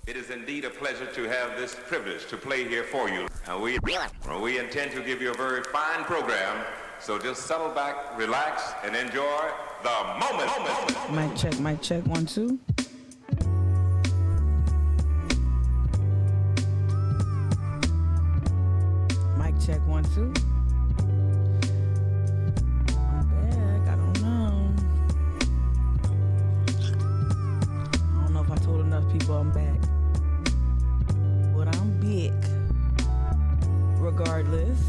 It is indeed a pleasure to have this privilege to play here for you. We intend to give you a very fine program, so just settle back, relax, and enjoy the moment. Mic check, 1, 2. Mic check, 1, 2. I'm back. I don't know if I told enough people I'm back. But I'm big. Regardless,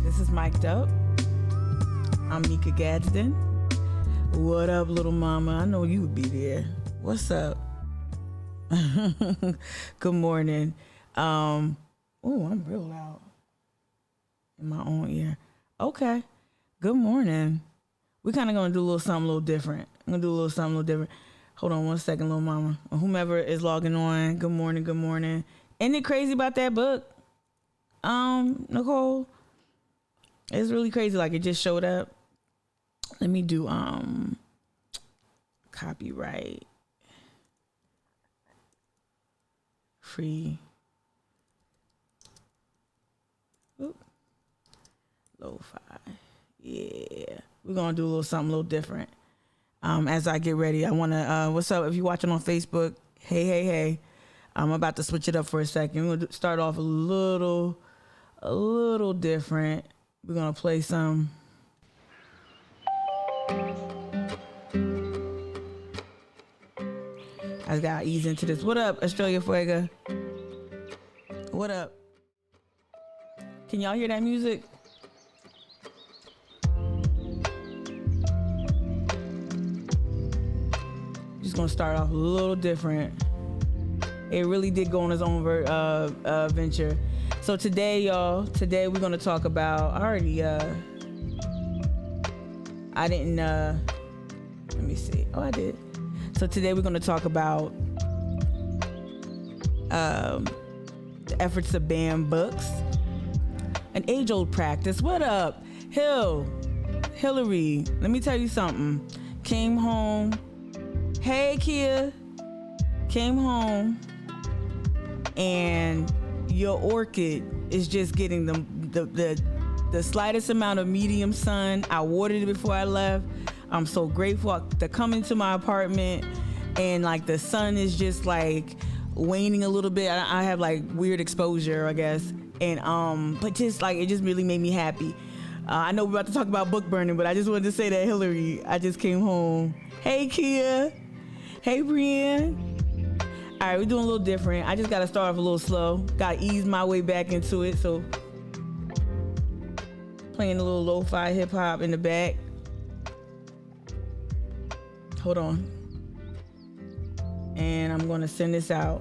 this is mic'd up. I'm Mika Gadsden. What up, little mama? I know you would be there. What's up? Good morning. Oh, I'm real loud in my own ear. Okay. Good morning. We're kind of going to do a little something a little different. I'm going to do a little something a little different. Hold on 1 second, little mama. Or whomever is logging on. Good morning. Good morning. Isn't it crazy about that book? Nicole? It's really crazy. Like, it just showed up. Let me do, copyright. Free. Oop. Lo-fi. Yeah. We're going to do a little something a little different. As I get ready, I want to, what's up? If you're watching on Facebook, hey. I'm about to switch it up for a second. We're going to start off a little different. We're going to play some. I got to ease into this. What up, Australia Fuega? What up? Can y'all hear that music? Just going to start off a little different. It really did go on its own venture. So today, y'all, we're going to talk about, let me see. Oh, I did. So today we're going to talk about the efforts to ban books, an age-old practice. What up, Hillary? Let me tell you something. Came home. Hey, Kia. Came home. And your orchid is just getting the slightest amount of medium sun. I watered it before I left. I'm so grateful to come into my apartment and like the sun is just like waning a little bit. I have like weird exposure, I guess. And but just like it just really made me happy. I know we're about to talk about book burning, but I just wanted to say that, Hillary, I just came home. Hey, Kia. Hey, Brienne. All right, we're doing a little different. I just got to start off a little slow. Got to ease my way back into it. So playing a little lo-fi hip hop in the back. Hold on. And I'm going to send this out.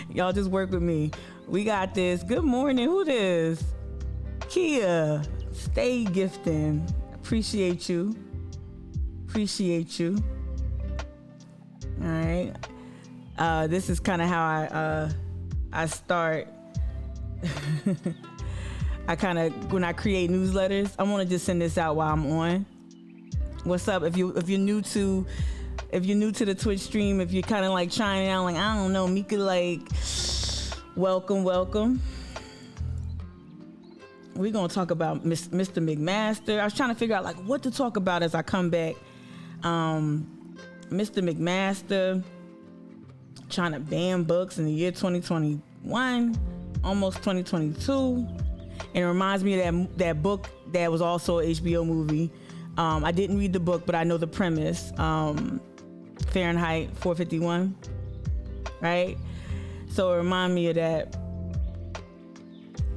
Y'all just work with me. We got this. Good morning. Who this? Kia. Stay gifting. Appreciate you. All right. This is kind of how I start. I kind of, when I create newsletters, I want to just send this out while I'm on. What's up? If you're new to the Twitch stream, if you're kind of like chiming out, like, I don't know, Mika, like, welcome. We're going to talk about Mr. McMaster. I was trying to figure out like what to talk about as I come back. Mr. McMaster trying to ban books in the year 2021, almost 2022. And it reminds me of that book that was also an HBO movie. I didn't read the book, but I know the premise. Fahrenheit 451, right? So it reminded me of that.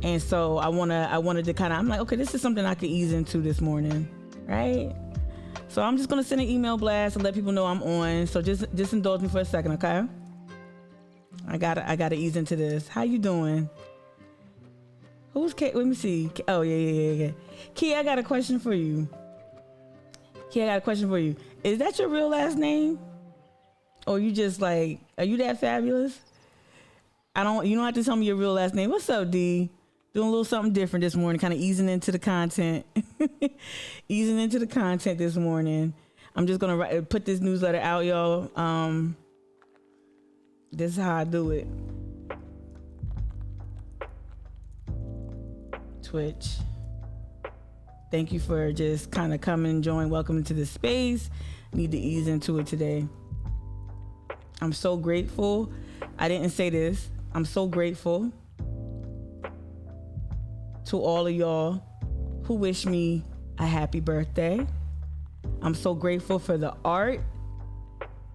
And so I wanted to kind of, I'm like, okay, this is something I could ease into this morning, right? So I'm just gonna send an email blast and let people know I'm on. So just indulge me for a second, okay? I gotta ease into this. How you doing? Who's Kay? Let me see. Oh yeah. Key, I got a question for you. Is that your real last name? Or you just like, are you that fabulous? You don't have to tell me your real last name. What's up, D? Doing a little something different this morning, kind of easing into the content. This morning. I'm just gonna put this newsletter out, y'all. This is how I do it. Twitch. Thank you for just kind of coming and joining. Welcome to the space. Need to ease into it today. I'm so grateful. I didn't say this. I'm so grateful to all of y'all who wish me a happy birthday. I'm so grateful for the art.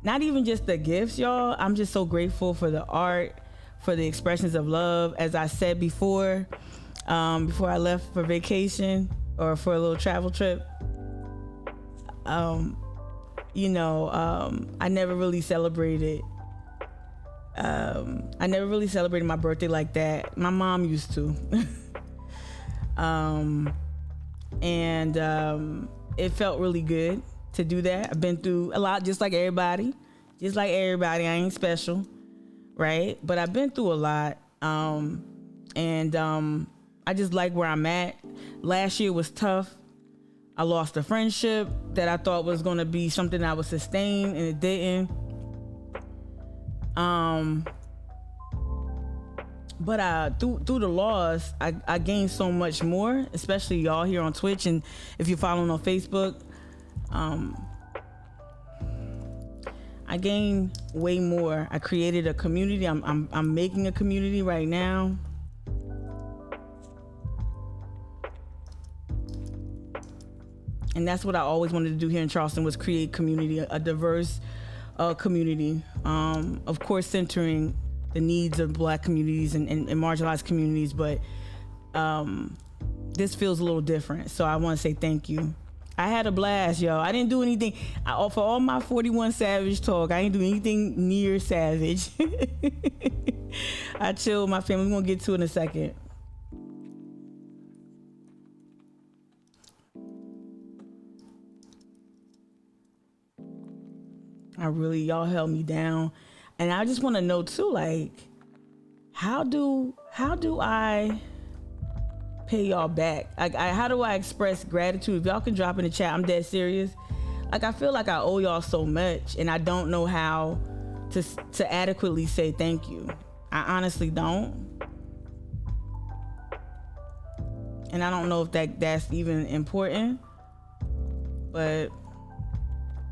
Not even just the gifts, y'all. I'm just so grateful for the art, for the expressions of love. As I said before I left for vacation or for a little travel trip, I never really celebrated. I never really celebrated my birthday like that. My mom used to. It felt really good to do that. I've been through a lot, just like everybody. I ain't special, right? But I've been through a lot. I just like where I'm at. Last year was tough. I lost a friendship that I thought was going to be something I would sustain, and it didn't. But through the loss, I gained so much more, especially y'all here on Twitch, and if you're following on Facebook, I gained way more. I created a community. I'm making a community right now. And that's what I always wanted to do here in Charleston, was create community, a diverse community. Of course, centering the needs of Black communities and marginalized communities, but this feels a little different. So I want to say thank you. I had a blast, yo. I didn't do anything. For all my 41 Savage talk, I didn't do anything near savage. I chilled with my family. We're going to get to it in a second. Y'all held me down. And I just want to know too, like, how do I pay y'all back? How do I express gratitude? If y'all can drop in the chat, I'm dead serious. Like, I feel like I owe y'all so much, and I don't know how to adequately say thank you. I honestly don't. And I don't know if that's even important, but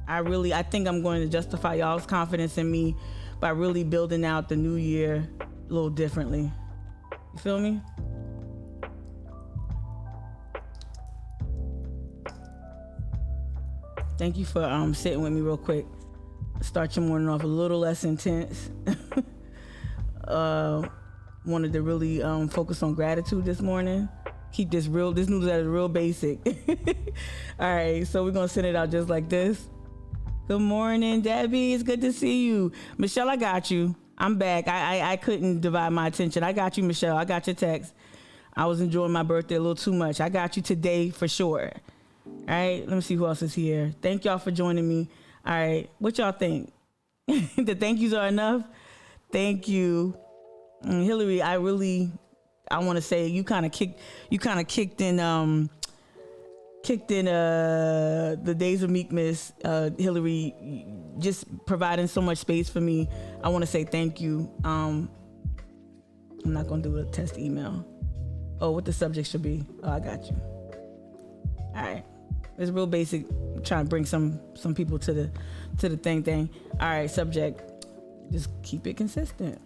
I think I'm going to justify y'all's confidence in me by really building out the new year a little differently. You feel me? Thank you for sitting with me real quick. Start your morning off a little less intense. Wanted to really focus on gratitude this morning. Keep this news that is real basic. All right, so we're gonna send it out just like this. Good morning, Debbie. It's good to see you. Michelle, I got you. I'm back. I couldn't divide my attention. I got you, Michelle. I got your text. I was enjoying my birthday a little too much. I got you today for sure. All right, let me see who else is here. Thank y'all for joining me. All right, what y'all think? The thank yous are enough? Thank you. Hillary, I want to say you kind of kicked in the days of meekness. Hillary, just providing so much space for me. I want to say thank you. I'm not gonna do a test email. Oh, what the subject should be. Oh, I got you. All right, it's real basic. I'm trying to bring some people to the thing. All right, subject, just keep it consistent.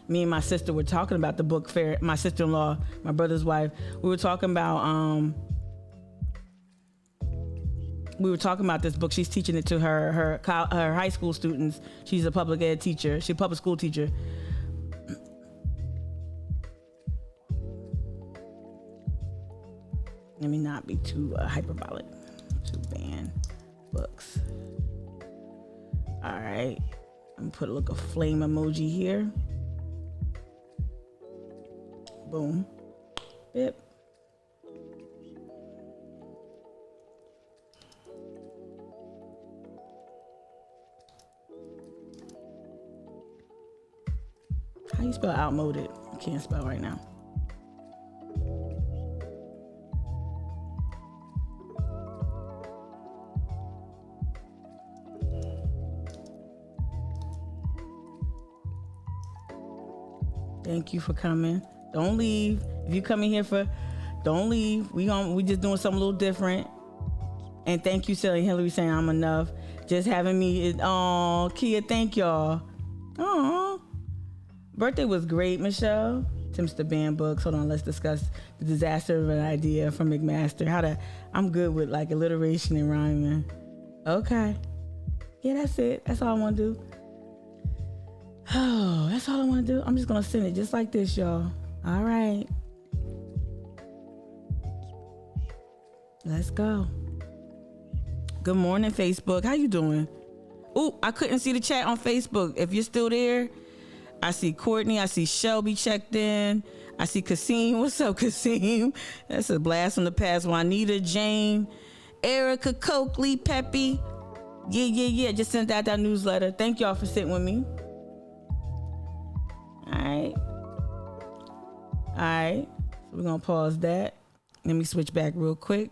Me and my sister were talking about the book fair. My sister-in-law, my brother's wife, we were talking about this book. She's teaching it to her high school students. She's a public ed teacher. She's a public school teacher. Let me not be too hyperbolic. To ban books. All right. I'm gonna put a little flame emoji here. Boom. Bip. How you spell outmoded? I can't spell right now. Thank you for coming. Don't leave. If you come in here don't leave. We just doing something a little different. And thank you, Sally Hillary, saying I'm enough. Just having me. Oh, Kia, thank y'all. Oh, birthday was great, Michelle. Tim's the band books. Hold on, let's discuss the disaster of an idea from McMaster. I'm good with like alliteration and rhyming. Okay. Yeah, that's it. That's all I want to do. Oh, that's all I want to do. I'm just going to send it just like this, y'all. All right. Let's go. Good morning, Facebook. How you doing? Ooh, I couldn't see the chat on Facebook. If you're still there, I see Courtney. I see Shelby checked in. I see Kasim. What's up, Kasim? That's a blast from the past. Juanita, Jane, Erica, Coakley, Peppy. Yeah. Just sent out that newsletter. Thank y'all for sitting with me. All right. So we're going to pause that. Let me switch back real quick.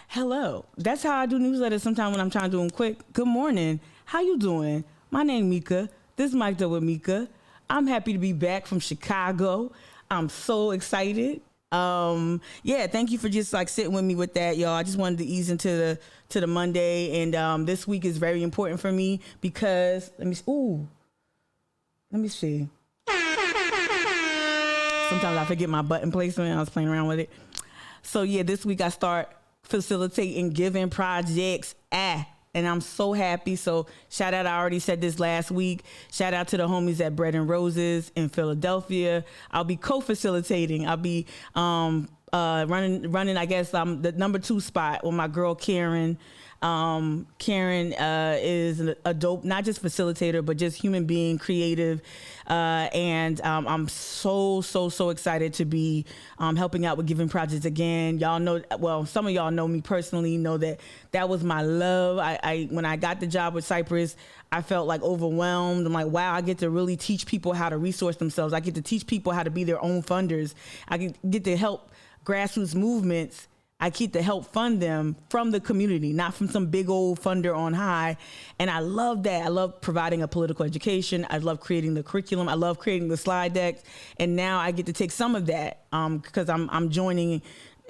Hello. That's how I do newsletters sometimes when I'm trying to do them quick. Good morning. How you doing? My name Mika. This is Mic'd Up with Mika. I'm happy to be back from Chicago. I'm so excited. Thank you for just like sitting with me with that, y'all. I just wanted to ease into the Monday, and this week is very important for me because let me see. Sometimes I forget my button placement. I was playing around with it. So yeah, this week I start facilitating giving projects. And I'm so happy. So shout out, I already said this last week. Shout out to the homies at Bread and Roses in Philadelphia. I'll be co-facilitating. I'll be running, I guess, the number 2 spot with my girl Karen. Karen is a dope, not just facilitator, but just human being, creative. And I'm so excited to be helping out with giving projects again. Y'all know, well, some of y'all know me personally, know that was my love. I when I got the job with Cypress, I felt like overwhelmed. I'm like, wow, I get to really teach people how to resource themselves. I get to teach people how to be their own funders. I get to help grassroots movements. I get to help fund them from the community, not from some big old funder on high. And I love that. I love providing a political education. I love creating the curriculum. I love creating the slide decks. And now I get to take some of that because I'm joining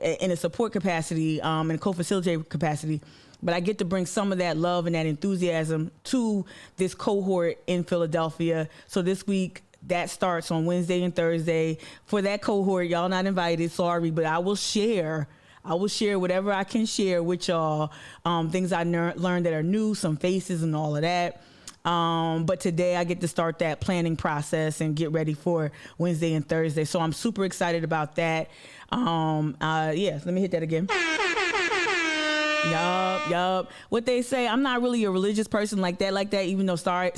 in a support capacity and a co-facilitator capacity. But I get to bring some of that love and that enthusiasm to this cohort in Philadelphia. So this week, that starts on Wednesday and Thursday. For that cohort, y'all not invited, sorry, but I will share whatever I can share with y'all, things I learned that are new, some faces and all of that. But today I get to start that planning process and get ready for Wednesday and Thursday. So I'm super excited about that. Let me hit that again. Yup. What they say, I'm not really a religious person like that, even though sorry,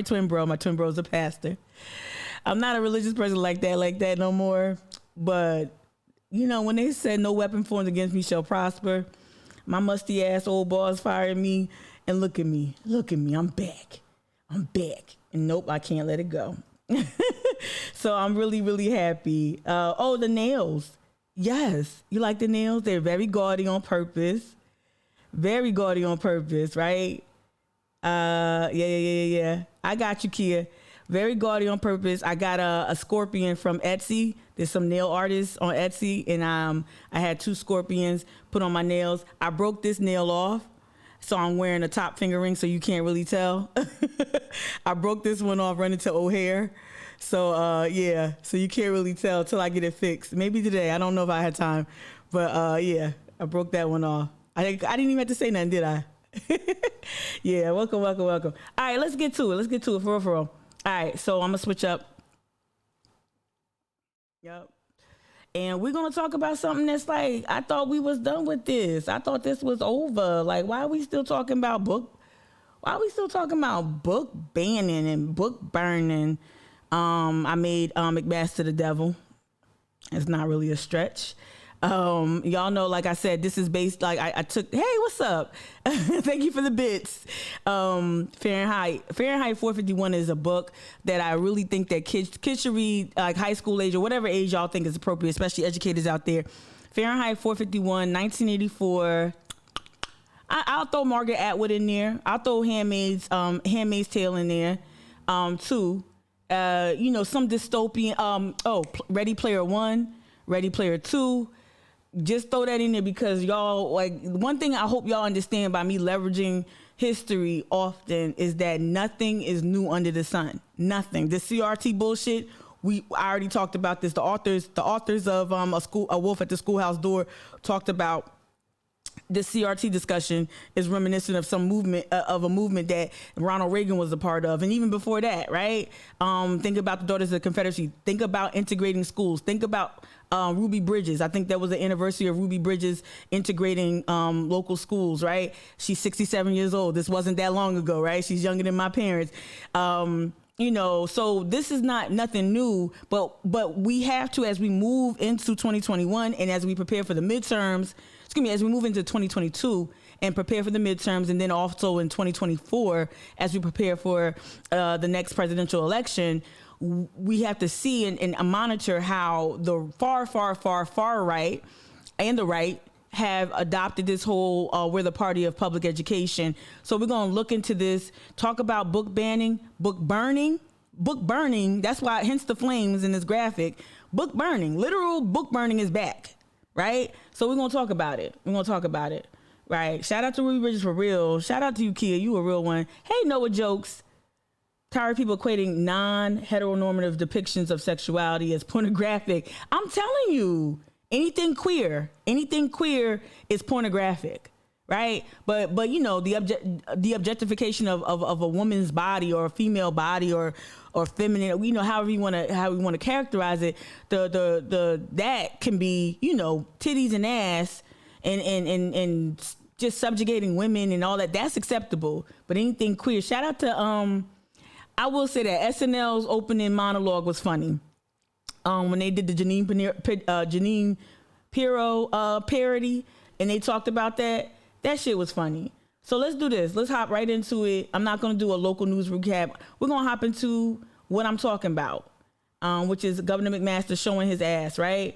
twin bro. My twin bro's a pastor. I'm not a religious person like that no more. But you know, when they said no weapon formed against me shall prosper, my musty ass old boss fired me, and look at me, I'm back. And nope, I can't let it go. So I'm really, really happy. The nails. Yes, you like the nails? They're very gaudy on purpose. Right? Yeah. I got you, Kia. Very gaudy on purpose. I got a scorpion from Etsy. There's some nail artists on Etsy, and I had 2 scorpions put on my nails. I broke this nail off, so I'm wearing a top finger ring, so you can't really tell. I broke this one off running to O'Hare. So, so you can't really tell till I get it fixed. Maybe today. I don't know if I had time. But, I broke that one off. I didn't even have to say nothing, did I? Yeah, welcome. All right, let's get to it. For real. All right, so I'm going to switch up. Yep. And we're going to talk about something that's like, I thought we was done with this. I thought this was over. Like, why are we still talking about book? Why are we still talking about book banning and book burning? I made McMaster the devil. It's not really a stretch. Y'all know, like I said, this is based, like I took, hey, what's up? Thank you for the bits. Fahrenheit 451 is a book that I really think that kids should read, like high school age or whatever age y'all think is appropriate, especially educators out there. Fahrenheit 451, 1984. I'll throw Margaret Atwood in there. I'll throw Handmaid's Tale in there. Two, some dystopian. Ready Player One, Ready Player Two. Just throw that in there because y'all, like, one thing I hope y'all understand by me leveraging history often is that nothing is new under the sun. Nothing. The CRT bullshit. I already talked about this. The authors of A Wolf at the Schoolhouse Door talked about this CRT discussion is reminiscent of some movement of a movement that Ronald Reagan was a part of, and even before that, right? Think about the Daughters of the Confederacy. Think about integrating schools. Think about Ruby Bridges. I think that was the anniversary of Ruby Bridges integrating local schools, right? She's 67 years old. This wasn't that long ago, right? She's younger than my parents. So this is nothing new, but we have to, as we move into 2021 and as we prepare for the midterms, as we move into 2022 and prepare for the midterms, and then also in 2024, as we prepare for the next presidential election, we have to see and monitor how the far right and the right have adopted this whole we're the party of public education. So we're going to look into this, talk about book burning. That's why, hence the flames in this graphic. Book burning, literal book burning is back, right? So we're going to talk about it. Right. Shout out to Ruby Bridges for real. Shout out to you, Kia. You a real one. Hey, Noah Jokes. Tired of people equating non-heteronormative depictions of sexuality as pornographic. I'm telling you, anything queer is pornographic, right? But the objectification of a woman's body or a female body or feminine, however we want to characterize it, the that can be, titties and ass and just subjugating women and all that. That's acceptable. But anything queer, shout out to I will say that SNL's opening monologue was funny. When they did the Janine Pirro parody and they talked about that shit was funny. So let's do this. Let's hop right into it. I'm not going to do a local news recap. We're going to hop into what I'm talking about, which is Governor McMaster showing his ass, right?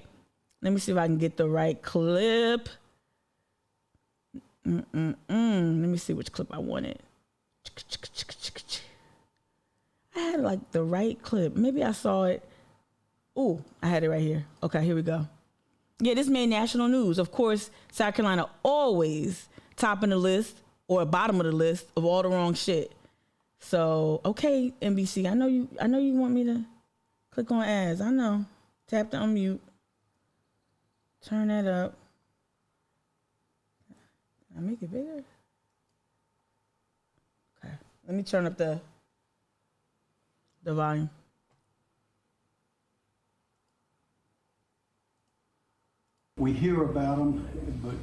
Let me see if I can get the right clip. Let me see which clip I wanted. I had like the right clip. Maybe I saw it. Ooh, I had it right here. Okay, here we go. Yeah, this made national news. Of course, South Carolina always topping the list or bottom of the list of all the wrong shit. So, okay, NBC, I know you want me to click on ads. I know. Tap to unmute. Turn that up. Can I make it bigger? Okay. Let me turn up the volume. We hear about them, but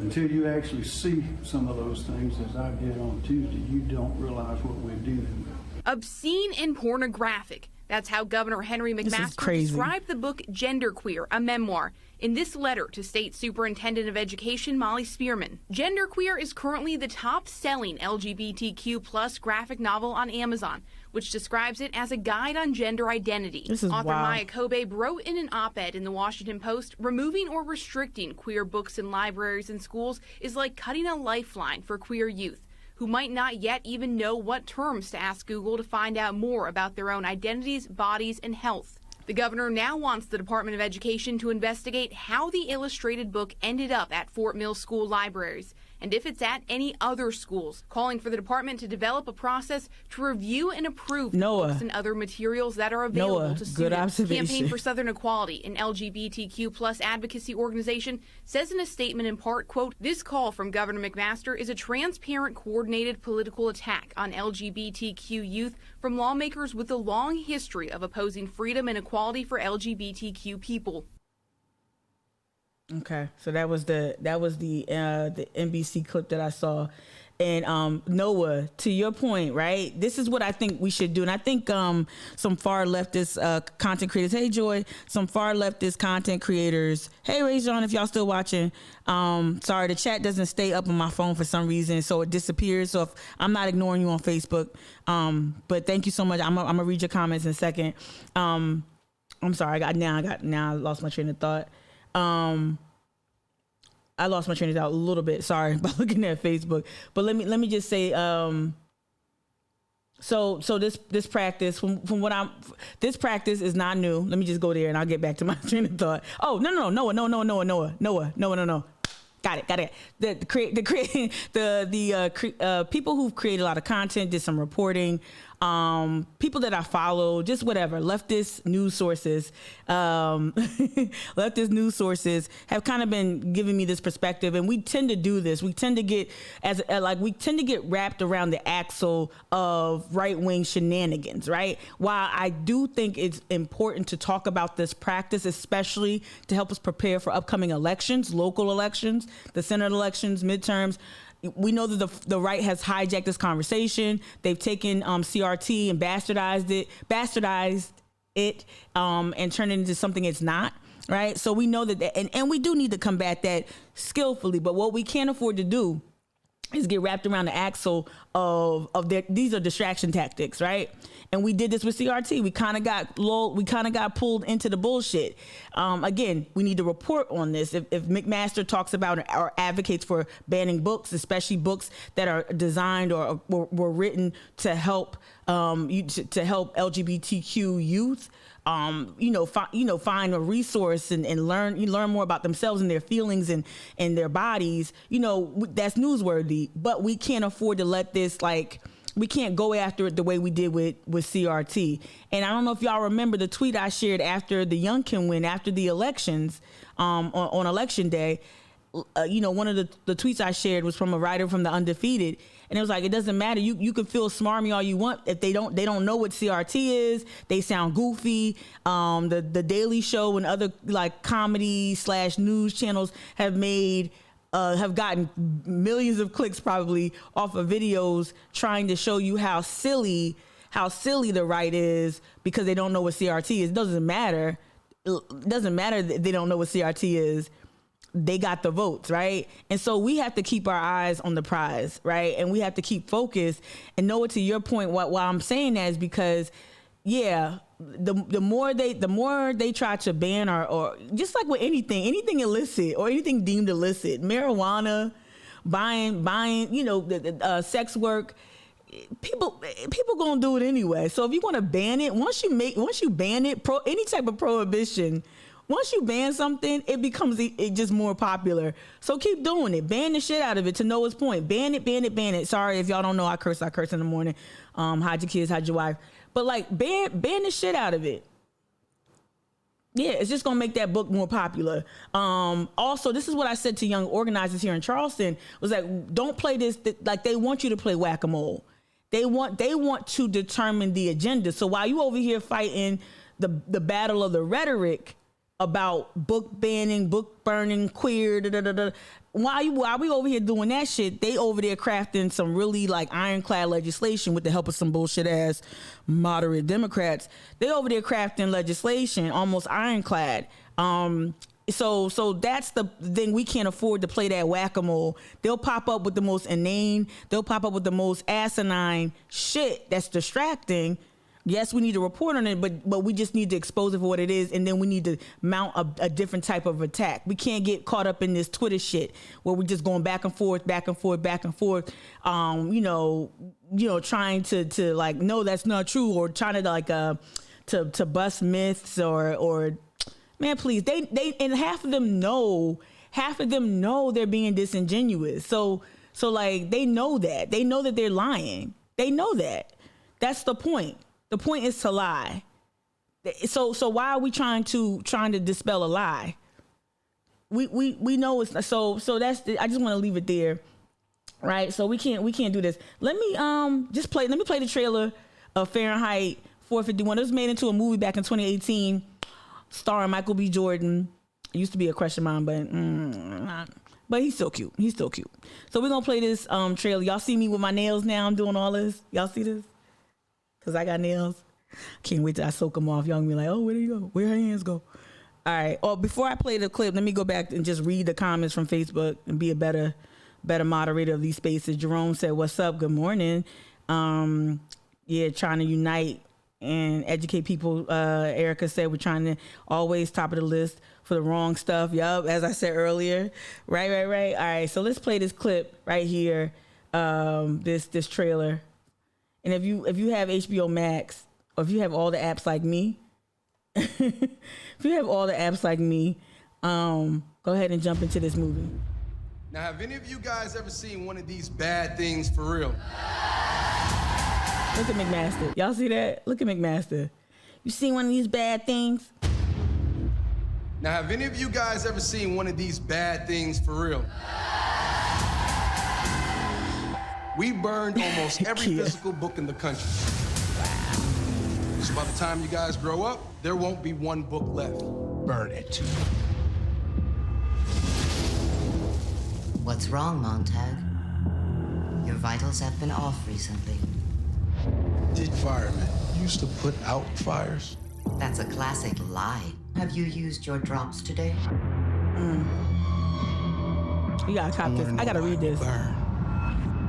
until you actually see some of those things, as I did on Tuesday, you don't realize what we're dealing with. Obscene and pornographic. That's how Governor Henry McMaster described the book Genderqueer, a memoir, in this letter to State Superintendent of Education Molly Spearman. Genderqueer is currently the top-selling LGBTQ plus graphic novel on Amazon, which describes it as a guide on gender identity. Author Maya Kobe wrote in an op-ed in the Washington Post, removing or restricting queer books in libraries and schools is like cutting a lifeline for queer youth, who might not yet even know what terms to ask Google to find out more about their own identities, bodies, and health. The governor now wants the Department of Education to investigate how the illustrated book ended up at Fort Mill School libraries, and if it's at any other schools, calling for the department to develop a process to review and approve books and other materials that are available to students. Campaign for Southern Equality, an LGBTQ plus advocacy organization, says in a statement in part, quote, "This call from Governor McMaster is a transparent, coordinated political attack on LGBTQ youth from lawmakers with a long history of opposing freedom and equality for LGBTQ people." Okay, so that was the NBC clip that I saw, and Noah, to your point, right? This is what I think we should do, and I think some far leftist content creators. Hey, Joy, some far leftist content creators. Hey, Ray John, if y'all still watching. Sorry, the chat doesn't stay up on my phone for some reason, so it disappears. So if I'm not ignoring you on Facebook, but thank you so much. I'm gonna read your comments in a second. I'm sorry, I lost my train of thought. I lost my train of thought a little bit. Sorry about looking at Facebook, but let me just say, So this practice this practice is not new. Let me just go there and I'll get back to my train of thought. Oh, no. Noah. Got it. The people who've created a lot of content, did some reporting, people that I follow, just whatever, leftist news sources have kind of been giving me this perspective, and we tend to do this. We tend to get wrapped around the axle of right-wing shenanigans, right? While I do think it's important to talk about this practice, especially to help us prepare for upcoming elections, local elections, the Senate elections, midterms. We know that the right has hijacked this conversation. They've taken CRT and bastardized it and turned it into something it's not, right? So we know that, and we do need to combat that skillfully. But what we can't afford to do is get wrapped around the axle of these are distraction tactics, right? And we did this with CRT. We kind of got pulled into the bullshit. Again, we need to report on this. If McMaster talks about or advocates for banning books, especially books that are designed or were written to help LGBTQ youth, find a resource and learn more about themselves and their feelings and their bodies, that's newsworthy. But we can't afford to let this, we can't go after it the way we did with CRT. And I don't know if y'all remember the tweet I shared after the Youngkin win, after the elections, on election day. One of the tweets I shared was from a writer from The Undefeated. And it was like, it doesn't matter. You can feel smarmy all you want. If they don't know what CRT is, they sound goofy. The Daily Show and other comedy / news channels have gotten millions of clicks probably off of videos trying to show you how silly the right is because they don't know what CRT is. It doesn't matter. It doesn't matter that they don't know what CRT is. They got the votes, right? And so we have to keep our eyes on the prize, right? And we have to keep focused. And Noah, to your point, why I'm saying that is because, the more they try to ban or just like with anything illicit or anything deemed illicit, marijuana, buying, sex work, people gonna do it anyway. So if you want to ban it, once you ban it, any type of prohibition. Once you ban something, it becomes just more popular. So keep doing it. Ban the shit out of it, to Noah's point. Ban it. Sorry if y'all don't know I curse in the morning. Hide your kids, hide your wife. But ban the shit out of it. Yeah, it's just going to make that book more popular. Also, this is what I said to young organizers here in Charleston, was don't play this, they want you to play whack-a-mole. They want to determine the agenda. So while you over here fighting the battle of the rhetoric about book banning, book burning, queer, while we over here doing that shit, they over there crafting some really ironclad legislation with the help of some bullshit ass moderate Democrats. They over there crafting legislation almost ironclad. So that's the thing. We can't afford to play that whack-a-mole. They'll pop up with the most inane, they'll pop up with the most asinine shit that's distracting. Yes, we need to report on it, but we just need to expose it for what it is, and then we need to mount a different type of attack. We can't get caught up in this Twitter shit where we're just going back and forth, trying to no, that's not true, or trying to bust myths or man, please. They and half of them know they're being disingenuous. So they know that they're lying. They know that. That's the point. The point is to lie. So why are we trying to dispel a lie? We know it's so that's I just want to leave it there, right? So we can't do this. Let me play the trailer of Fahrenheit 451. It was made into a movie back in 2018, starring Michael B. Jordan. It used to be a crush of mine, but he's still cute. So we're gonna play this trailer. Y'all see me with my nails now? I'm doing all this. Y'all see this? Because I got nails. Can't wait till I soak them off. Y'all gonna be like, oh, where do you go? Where her hands go? All right. Oh, before I play the clip, let me go back and just read the comments from Facebook and be a better moderator of these spaces. Jerome said, what's up? Good morning. Trying to unite and educate people. Erica said, we're trying to always top of the list for the wrong stuff. Yup, as I said earlier. Right. All right, so let's play this clip right here. This trailer. And if you have HBO Max, or if you have all the apps like me, go ahead and jump into this movie. Now, have any of you guys ever seen one of these bad things for real? Look at McMaster. Y'all see that? Look at McMaster. You seen one of these bad things? Now, have any of you guys ever seen one of these bad things for real? We burned almost every physical book in the country. So by the time you guys grow up, there won't be one book left. Burn it. What's wrong, Montag? Your vitals have been off recently. Did firemen used to put out fires? That's a classic lie. Have you used your drops today? You gotta cop this. I gotta read this. Burn.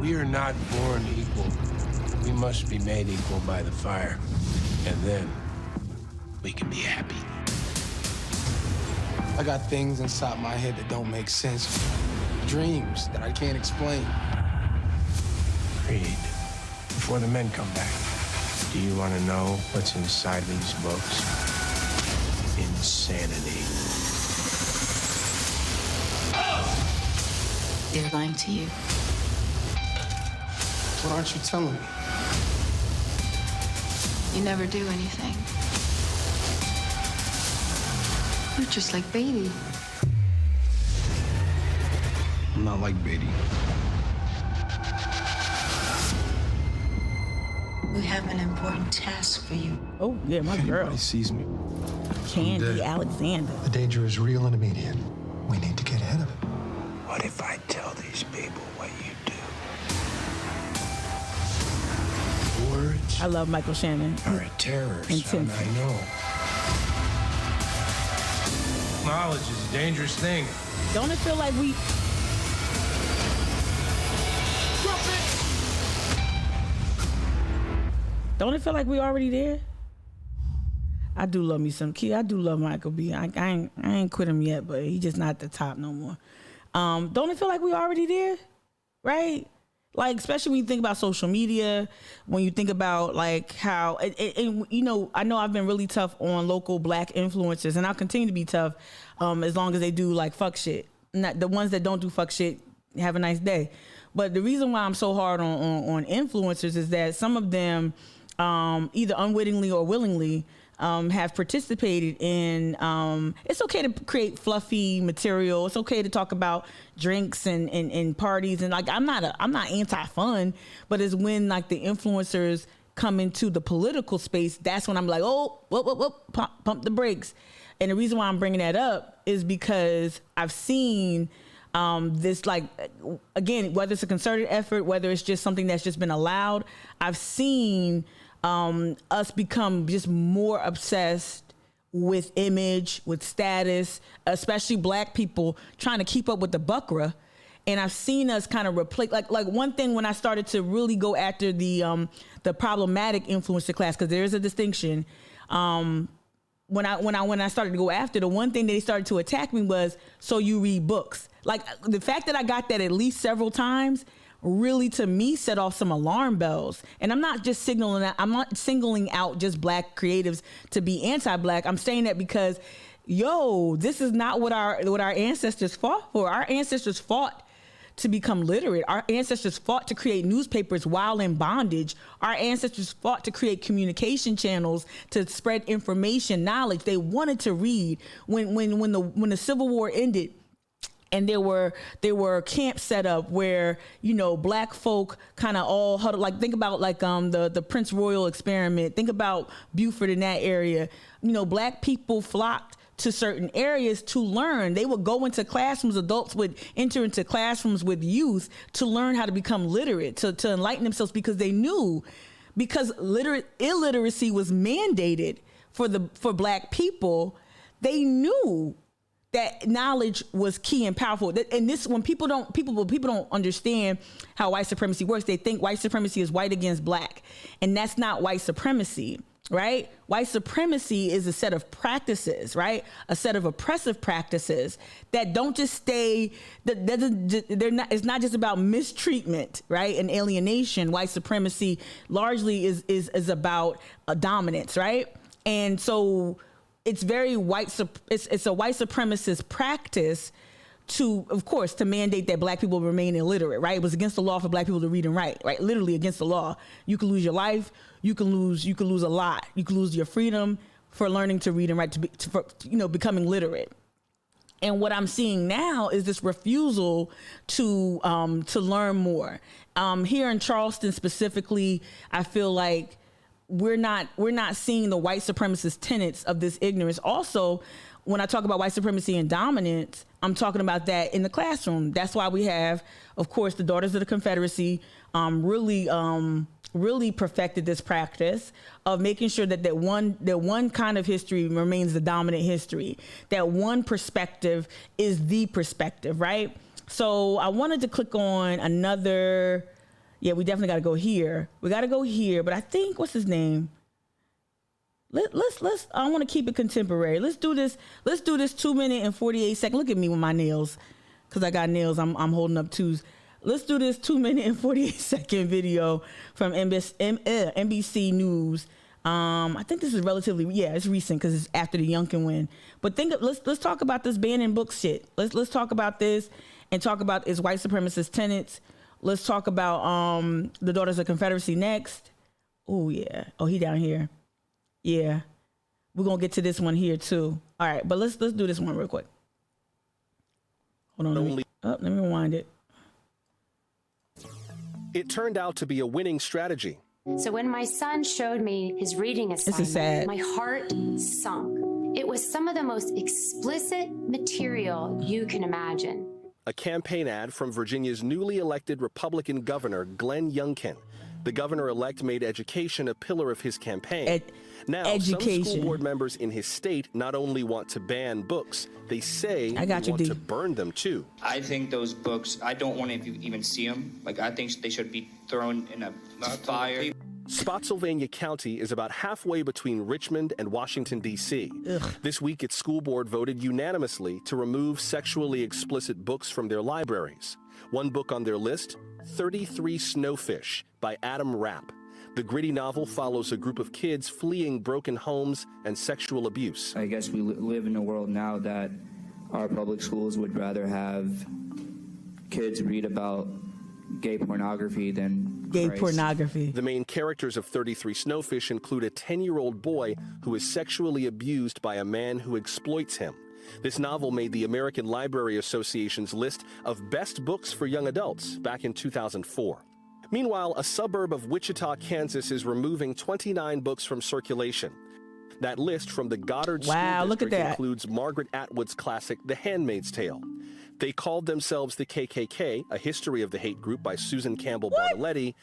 We are not born equal. We must be made equal by the fire. And then we can be happy. I got things inside my head that don't make sense. Dreams that I can't explain. Creed, before the men come back, do you want to know what's inside these books? Insanity. They're lying to you. What aren't you telling me? You never do anything. You're just like Beatty. I'm not like Beatty. We have an important task for you. Oh, yeah, my girl. Everybody sees me. Candy Alexander. The danger is real and immediate. We need to get ahead of it. What if I tell these people what you do? Words I love Michael Shannon. are a terror, son, Intense. I know. Knowledge is a dangerous thing. Don't it feel like we... Don't it feel like we already there? I do love me some Key. I do love Michael B. I ain't quit him yet, but he just not at the top no more. Don't it feel like we already there? Right? Like, especially when you think about social media, when you think about like how, and you know, I know I've been really tough on local Black influencers, and I'll continue to be tough as long as they do like fuck shit. Not the ones that don't do fuck shit. Have a nice day. But the reason why I'm so hard on influencers is that some of them, either unwittingly or willingly, have participated in, it's okay to create fluffy material. It's okay to talk about drinks and parties. And like, I'm not anti-fun, but it's when like the influencers come into the political space, that's when I'm like, oh, whoop, pump the brakes. And the reason why I'm bringing that up is because I've seen this, like, again, whether it's a concerted effort, whether it's just something that's just been allowed, I've seen us become just more obsessed with image, with status, especially Black people trying to keep up with the buckra. And I've seen us kind of replace, like one thing when I started to really go after the problematic influencer class, because there is a distinction. When I started to go after, the one thing they started to attack me was, so you read books. Like, the fact that I got that at least several times really, to me, set off some alarm bells. And I'm not just I'm not singling out just Black creatives to be anti-Black. I'm saying that because, this is not what our ancestors fought for. Our ancestors fought to become literate. Our ancestors fought to create newspapers while in bondage. Our ancestors fought to create communication channels to spread information, knowledge. They wanted to read. When the Civil War ended, and there were camps set up where, Black folk kind of all huddled. Like, think about like the Prince Royal experiment. Think about Beaufort in that area. Black people flocked to certain areas to learn. They would go into classrooms. Adults would enter into classrooms with youth to learn how to become literate, to enlighten themselves, because they knew, because illiteracy was mandated for Black people. They knew that knowledge was key and powerful. And this, when people don't understand how white supremacy works, they think white supremacy is white against Black, and that's not white supremacy. right? White supremacy is a set of practices, right? A set of oppressive practices that don't just stay, it's not just about mistreatment, right? And alienation. White supremacy largely is about dominance, right? And so it's very it's a white supremacist practice to, of course, to mandate that black people remain illiterate, right? It was against the law for black people to read and write, right? Literally against the law. You can lose your life. You can lose a lot. You can lose your freedom for learning to read and write, for becoming literate. And what I'm seeing now is this refusal to learn more. Here in Charleston specifically, I feel like we're not seeing the white supremacist tenets of this ignorance. Also, when I talk about white supremacy and dominance, I'm talking about that in the classroom. That's why we have, of course, the Daughters of the Confederacy really perfected this practice of making sure that one kind of history remains the dominant history, that one perspective is the perspective, right? So I wanted to click on another. Yeah, we definitely got to go here. We got to go here, but I think, what's his name? Let's. I want to keep it contemporary. Let's do this 2 minute and 48 second. Look at me with my nails, because I got nails. I'm holding up twos. Let's do this 2 minute and 48 second video from NBC News. I think this is it's recent because it's after the Youngkin win. But let's talk about this banning books shit. Let's talk about this and talk about its white supremacist tenets. Let's talk about the Daughters of Confederacy next. Oh yeah. Oh, he down here. Yeah, we're gonna get to this one here too. All right, but let's do this one real quick. Hold on, let me rewind it. It turned out to be a winning strategy. So when my son showed me his reading assignment, my heart sunk. It was some of the most explicit material you can imagine. A campaign ad from Virginia's newly elected Republican governor, Glenn Youngkin. The governor-elect made education a pillar of his campaign. Now, some school board members in his state not only want to ban books, they say they want to burn them too. I think those books, I don't want to even see them. Like, I think they should be thrown in a fire. Spotsylvania County is about halfway between Richmond and Washington, D.C. This week, its school board voted unanimously to remove sexually explicit books from their libraries. One book on their list, 33 Snowfish by Adam Rapp. The gritty novel follows a group of kids fleeing broken homes and sexual abuse. I guess we live in a world now that our public schools would rather have kids read about gay pornography than pornography. The main characters of 33 Snowfish include a 10-year-old boy who is sexually abused by a man who exploits him. This novel made the American Library Association's list of best books for young adults back in 2004. Meanwhile, a suburb of Wichita, Kansas is removing 29 books from circulation. That list from the Goddard School District includes Margaret Atwood's classic The Handmaid's Tale. They called themselves the KKK, A History of the Hate Group by Susan Campbell Bartoletti,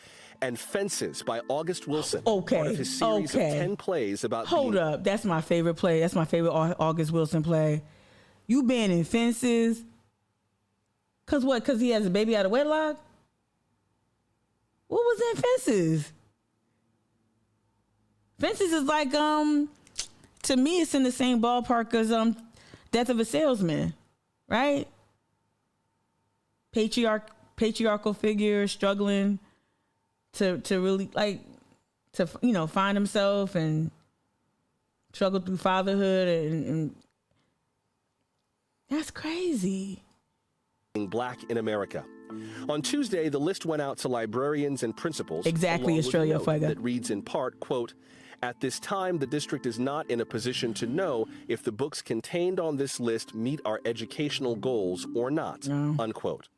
and Fences by August Wilson, part of his series of 10 plays about Hold up, that's my favorite play. That's my favorite August Wilson play. You banning Fences? Cause what? Cause he has a baby out of wedlock? What was in Fences? Fences is like, to me, it's in the same ballpark as Death of a Salesman, right? Patriarchal figure struggling to really find himself and struggle through fatherhood and that's crazy. Black in America. On Tuesday, the list went out to librarians and principals. Exactly, Australia Fuego. That reads in part, quote, "At this time, the district is not in a position to know if the books contained on this list meet our educational goals or not," unquote.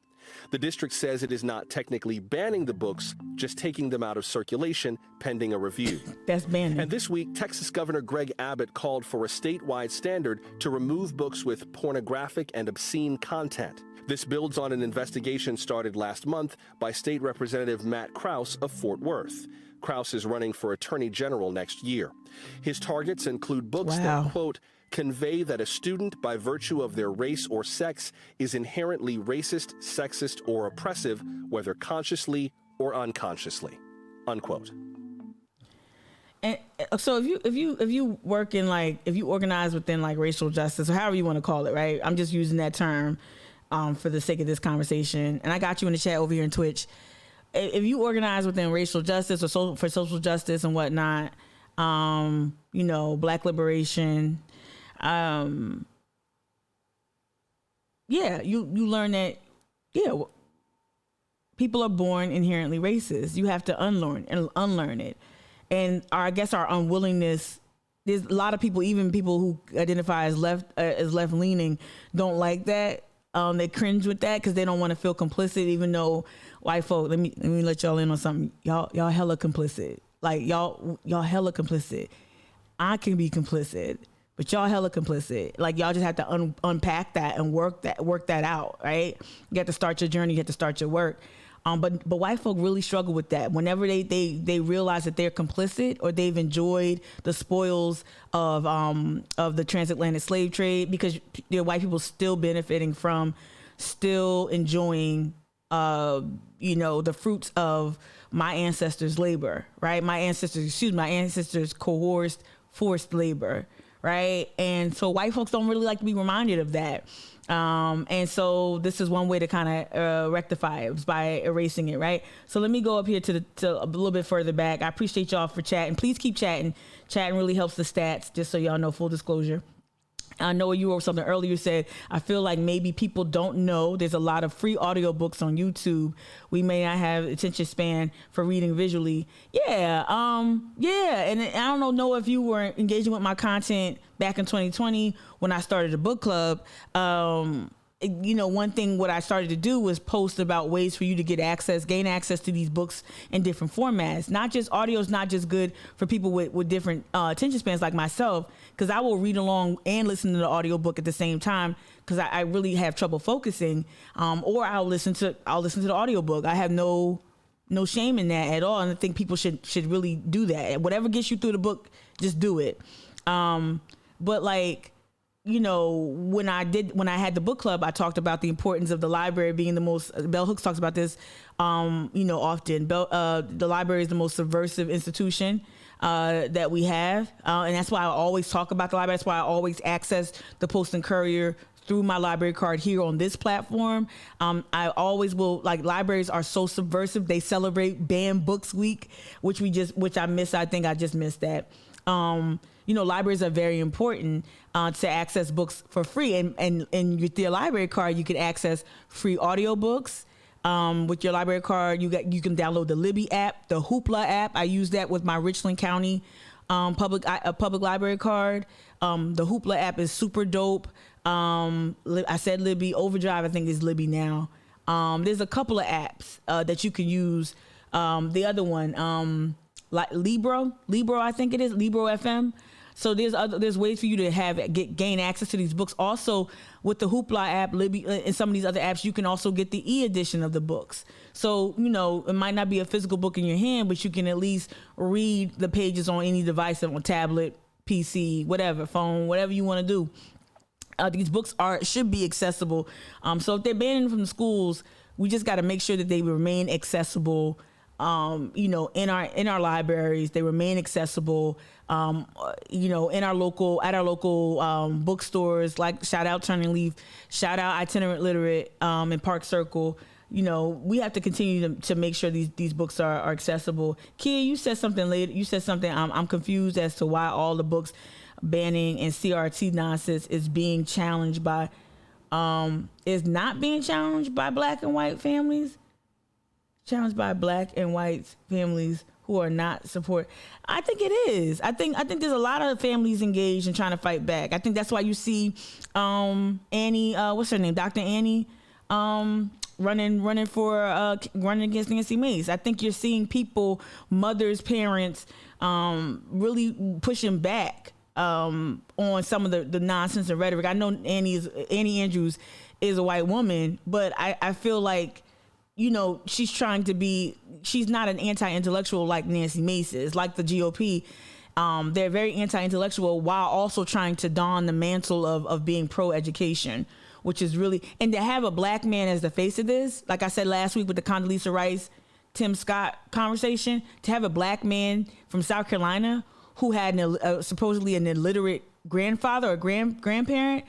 The district says it is not technically banning the books, just taking them out of circulation pending a review. That's banning. And this week, Texas Governor Greg Abbott called for a statewide standard to remove books with pornographic and obscene content. This builds on an investigation started last month by State Representative Matt Krause of Fort Worth. Krause is running for Attorney General next year. His targets include books that, quote, convey that a student, by virtue of their race or sex, is inherently racist, sexist, or oppressive, whether consciously or unconsciously, unquote. And so if you work in like, if you organize within like racial justice or however you want to call it, right? I'm just using that term for the sake of this conversation. And I got you in the chat over here in Twitch. If you organize within racial justice or for social justice and whatnot, you know, Black liberation, yeah, you learn that, yeah, people are born inherently racist. You have to unlearn it. And I guess our unwillingness, there's a lot of people, even people who identify as left leaning, don't like that. They cringe with that because they don't want to feel complicit, even though white folk, let me let y'all in on something. Y'all hella complicit. Like y'all hella complicit. I can be complicit, but y'all hella complicit. Like y'all just have to unpack that and work that out, right? You have to start your journey. You have to start your work. But white folk really struggle with that. Whenever they realize that they're complicit or they've enjoyed the spoils of the transatlantic slave trade, because there are white people still benefiting from, still enjoying, you know, the fruits of my ancestors' labor, right? My ancestors coerced, forced labor, right? And so white folks don't really like to be reminded of that. And so this is one way to kind of rectify it, by erasing it, right? So let me go up here to a little bit further back. I appreciate y'all for chatting. Please keep chatting. Chatting really helps the stats, just so y'all know, full disclosure. I know you wrote something earlier, said, I feel like maybe people don't know there's a lot of free audiobooks on YouTube. We may not have attention span for reading visually. Yeah. And I don't know if you were engaging with my content back in 2020 when I started a book club. You know, one thing what I started to do was post about ways for you to gain access to these books in different formats. Not just audio is not just good for people with different attention spans like myself, because I will read along and listen to the audiobook at the same time because I really have trouble focusing. Or I'll listen to the audiobook. I have no shame in that at all, and I think people should really do that. Whatever gets you through the book, just do it. But like, you know, when I had the book club, I talked about the importance of the library being the most, Bell Hooks talks about this, you know, often. The library is the most subversive institution that we have. And that's why I always talk about the library. That's why I always access the Post and Courier through my library card here on this platform. I always will, like, libraries are so subversive. They celebrate Banned Books Week, which I missed. I think I just missed that. You know, libraries are very important to access books for free. And with your library card, you can access free audiobooks. With your library card, you can download the Libby app, the Hoopla app. I use that with my Richland County public library card. The Hoopla app is super dope. I said Libby. Overdrive, I think, is Libby now. There's a couple of apps that you can use. The other one, like Libro, I think it is, Libro FM. So there's ways for you to gain access to these books. Also, with the Hoopla app, Libby, and some of these other apps, you can also get the e-edition of the books. So, you know, it might not be a physical book in your hand, but you can at least read the pages on any device, on tablet, PC, whatever, phone, whatever you want to do. These books should be accessible. So if they're banning them from the schools, we just got to make sure that they remain accessible. You know, in our libraries, they remain accessible. You know, at our local bookstores, like shout out Turning Leaf, shout out Itinerant Literate, and Park Circle. You know, we have to continue to make sure these books are accessible. Kia, you said something later. You said something. I'm confused as to why all the books banning and CRT nonsense is being challenged by, is not being challenged by Black and white families. Challenged by Black and white families who are not support. I think it is. I think there's a lot of families engaged in trying to fight back. I think that's why you see Annie, what's her name, Dr. Annie, running against Nancy Mace. I think you're seeing people, mothers, parents, really pushing back on some of the nonsense and rhetoric. I know Annie Andrews is a white woman, but I feel like, you know, she's not an anti-intellectual like Nancy Mace is, like the GOP. They're very anti-intellectual while also trying to don the mantle of being pro-education, which is really, and to have a Black man as the face of this, like I said last week with the Condoleezza Rice Tim Scott conversation, to have a black man from South Carolina who had supposedly an illiterate grandfather or grandparent,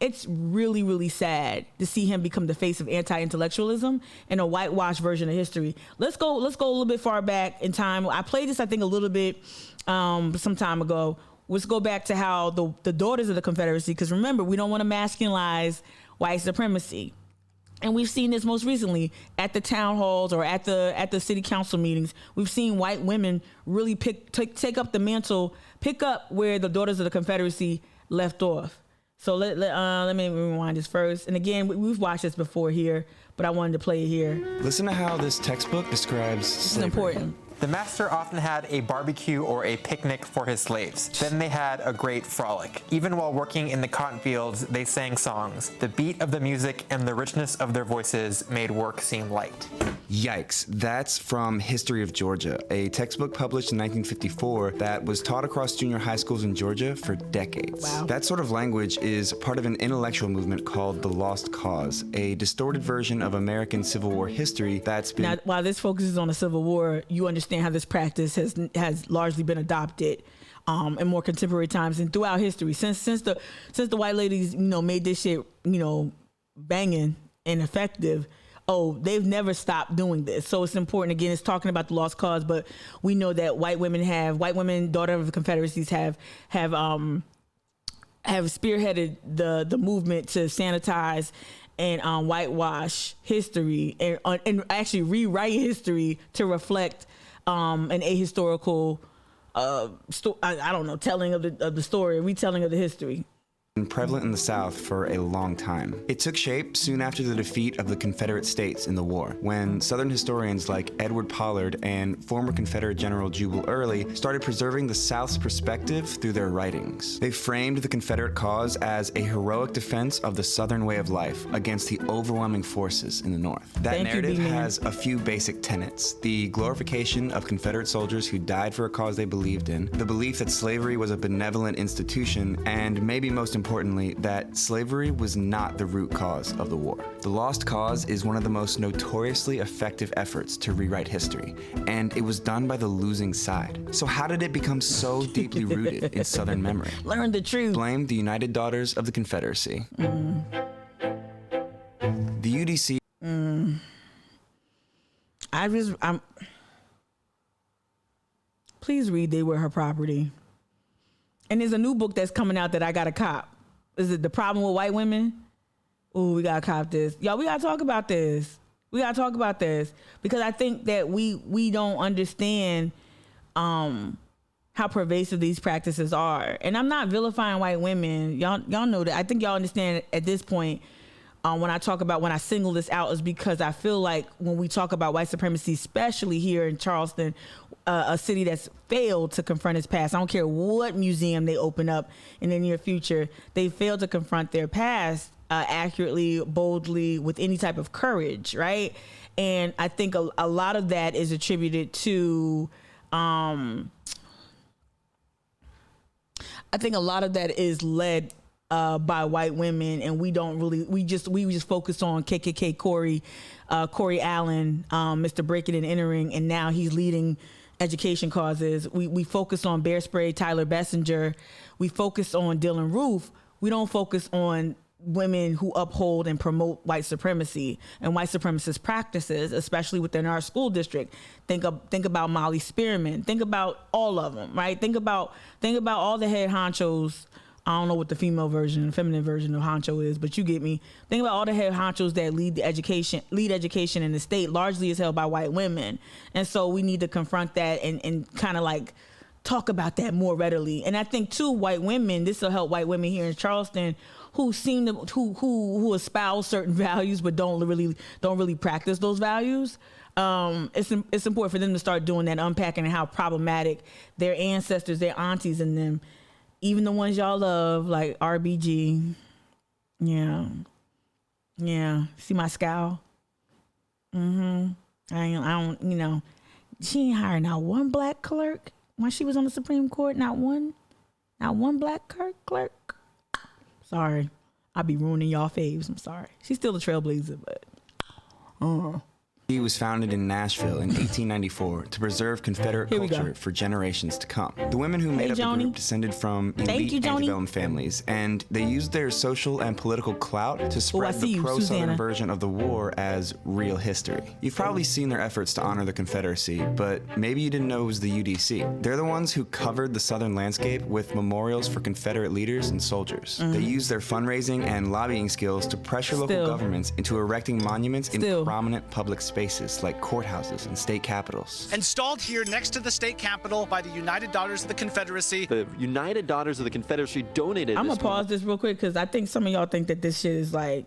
it's really, really sad to see him become the face of anti-intellectualism and a whitewashed version of history. Let's go a little bit far back in time. I played this, I think, a little bit some time ago. Let's go back to how the daughters of the Confederacy, because remember, we don't want to masculinize white supremacy. And we've seen this most recently at the town halls or at the city council meetings. We've seen white women really take up the mantle, pick up where the daughters of the Confederacy left off. So let me rewind this first. And again, we've watched this before here, but I wanted to play it here. Listen to how this textbook describes slavery. This is important. The master often had a barbecue or a picnic for his slaves. Then they had a great frolic. Even while working in the cotton fields, they sang songs. The beat of the music and the richness of their voices made work seem light. Yikes. That's from History of Georgia, a textbook published in 1954 that was taught across junior high schools in Georgia for decades. Wow. That sort of language is part of an intellectual movement called the Lost Cause, a distorted version of American Civil War history that's been... Now, while this focuses on the Civil War, you understand how this practice has largely been adopted in more contemporary times and throughout history since the white ladies made this shit banging and effective. They've never stopped doing this. So it's important. Again, it's talking about the lost cause, but we know that white women, daughters of the Confederacies, have spearheaded the movement to sanitize and whitewash history and actually rewrite history to reflect an ahistorical, telling of the story, retelling of the history. Been prevalent in the South for a long time. It took shape soon after the defeat of the Confederate States in the war, when Southern historians like Edward Pollard and former Confederate General Jubal Early started preserving the South's perspective through their writings. They framed the Confederate cause as a heroic defense of the Southern way of life against the overwhelming forces in the North. That narrative has a few basic tenets: the glorification of Confederate soldiers who died for a cause they believed in, the belief that slavery was a benevolent institution, and maybe most importantly, that slavery was not the root cause of the war. The Lost Cause is one of the most notoriously effective efforts to rewrite history, and it was done by the losing side. So how did it become so deeply rooted in Southern memory? Learn the truth. Blame the United Daughters of the Confederacy. The UDC. Please read They Were Her Property. And there's a new book that's coming out that I got to cop. Is it The Problem with White Women? Ooh, we got to cop this. Y'all, we got to talk about this. Because I think that we don't understand how pervasive these practices are. And I'm not vilifying white women. Y'all know that. I think y'all understand at this point when I single this out is because I feel like when we talk about white supremacy, especially here in Charleston, a city that's failed to confront its past. I don't care what museum they open up in the near future. They failed to confront their past accurately, boldly, with any type of courage, right? And I think a lot of that is attributed to, I think a lot of that is led by white women, and we just focus on KKK Corey Allen, Mr. Breaking and Entering, and now he's leading education causes. We focus on Bear Spray, Tyler Bessinger. We focus on Dylan Roof. We don't focus on women who uphold and promote white supremacy and white supremacist practices, especially within our school district. Think about Molly Spearman. Think about all of them, right? Think about all the head honchos. I don't know what the feminine version of honcho is, but you get me. Think about all the head honchos that lead education in the state largely is held by white women. And so we need to confront that and kind of like talk about that more readily. And I think too, white women, this will help white women here in Charleston who espouse certain values but don't really practice those values. It's important for them to start doing that unpacking and how problematic their ancestors, their aunties and them, even the ones y'all love, like RBG. Yeah. See my scowl? I don't, she ain't hired not one black clerk when she was on the Supreme Court. Not one black clerk. Sorry. I be ruining y'all faves. I'm sorry. She's still a trailblazer, but He was founded in Nashville in 1894 to preserve Confederate culture for generations to come. The women who made up the group descended from elite antebellum families, and they used their social and political clout to spread the pro-Southern version of the war as real history. You've probably seen their efforts to honor the Confederacy, but maybe you didn't know it was the UDC. They're the ones who covered the Southern landscape with memorials for Confederate leaders and soldiers. They used their fundraising and lobbying skills to pressure local governments into erecting monuments in prominent public spaces like courthouses and state capitals. Installed here next to the state capitol by the United Daughters of the Confederacy. The United Daughters of the Confederacy donated. I'm gonna pause this real quick because I think some of y'all think that this shit is like.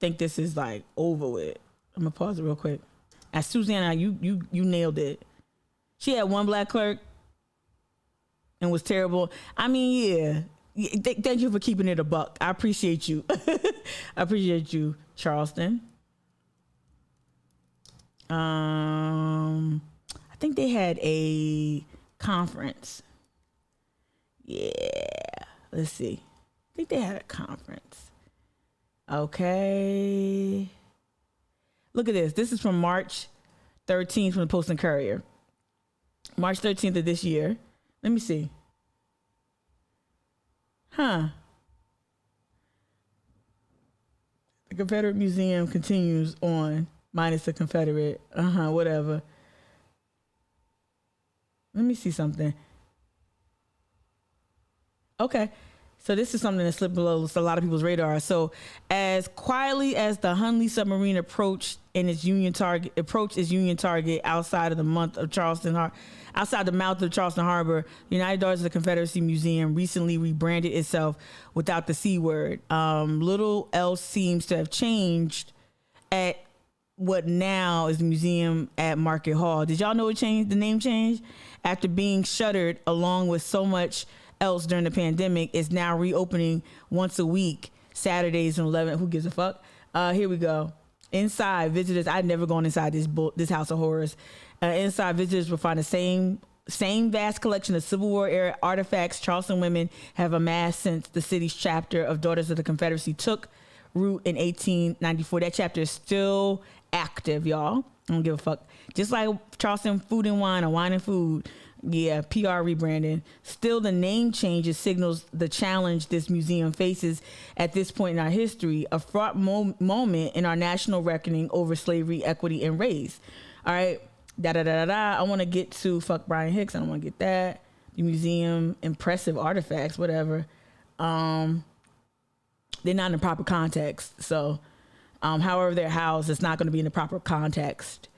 Think this is like over with. I'm gonna pause it real quick. As Susanna, you nailed it. She had one black clerk and was terrible. I mean, yeah. Thank you for keeping it a buck. I appreciate you. I appreciate you, Charleston. I think they had a conference. Yeah. Let's see. I think they had a conference. Okay. Look at this. This is from March 13th from the Post and Courier. March 13th of this year. Let me see. The Confederate Museum continues on, minus the Confederate. Whatever. Let me see something. Okay. So this is something that slipped below a lot of people's radar. So as quietly as the Hunley submarine approached its Union target outside of the mouth of Charleston Harbor, the United Daughters of the Confederacy Museum recently rebranded itself without the C word. Little else seems to have changed at what now is the museum at Market Hall. Did y'all know it changed? The name changed after being shuttered along with so much else during the pandemic. Is now reopening once a week, Saturdays and 11. Who gives a fuck? Here we go. Inside, visitors. I'd never gone inside this house of horrors. Inside, visitors will find the same vast collection of Civil War era artifacts Charleston women have amassed since the city's chapter of Daughters of the Confederacy took root in 1894. That chapter is still active, y'all. I don't give a fuck. Just like Charleston Food and Wine or Wine and Food. Yeah, PR rebranding. Still, the name changes signals the challenge this museum faces at this point in our history, a fraught moment in our national reckoning over slavery, equity, and race. All right, I want to get to fuck Brian Hicks. I don't want to get that. The museum, impressive artifacts, whatever. They're not in the proper context. So, however they're housed, it's not going to be in the proper context.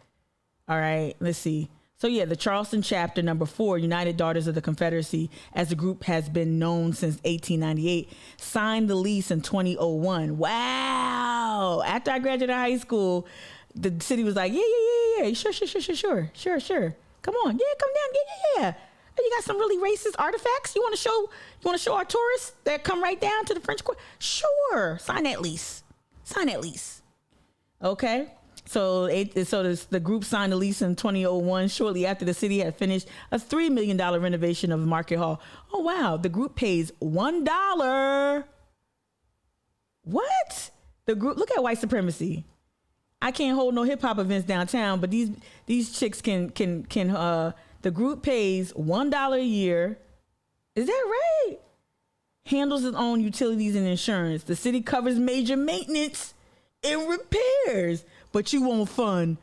All right, let's see. So yeah, the Charleston chapter number 4, United Daughters of the Confederacy, as the group has been known since 1898, signed the lease in 2001. Wow. After I graduated high school, the city was like, yeah. Sure. Come on. Yeah, come down. Yeah. You got some really racist artifacts you want to show our tourists that come right down to the French Quarter? Sure. Sign that lease. Okay. So the group signed a lease in 2001, shortly after the city had finished a $3 million renovation of Market Hall. Oh, wow. The group pays $1. What? The group, look at white supremacy. I can't hold no hip hop events downtown, but these chicks can the group pays $1 a year. Is that right? Handles its own utilities and insurance. The city covers major maintenance and repairs. But you won't fund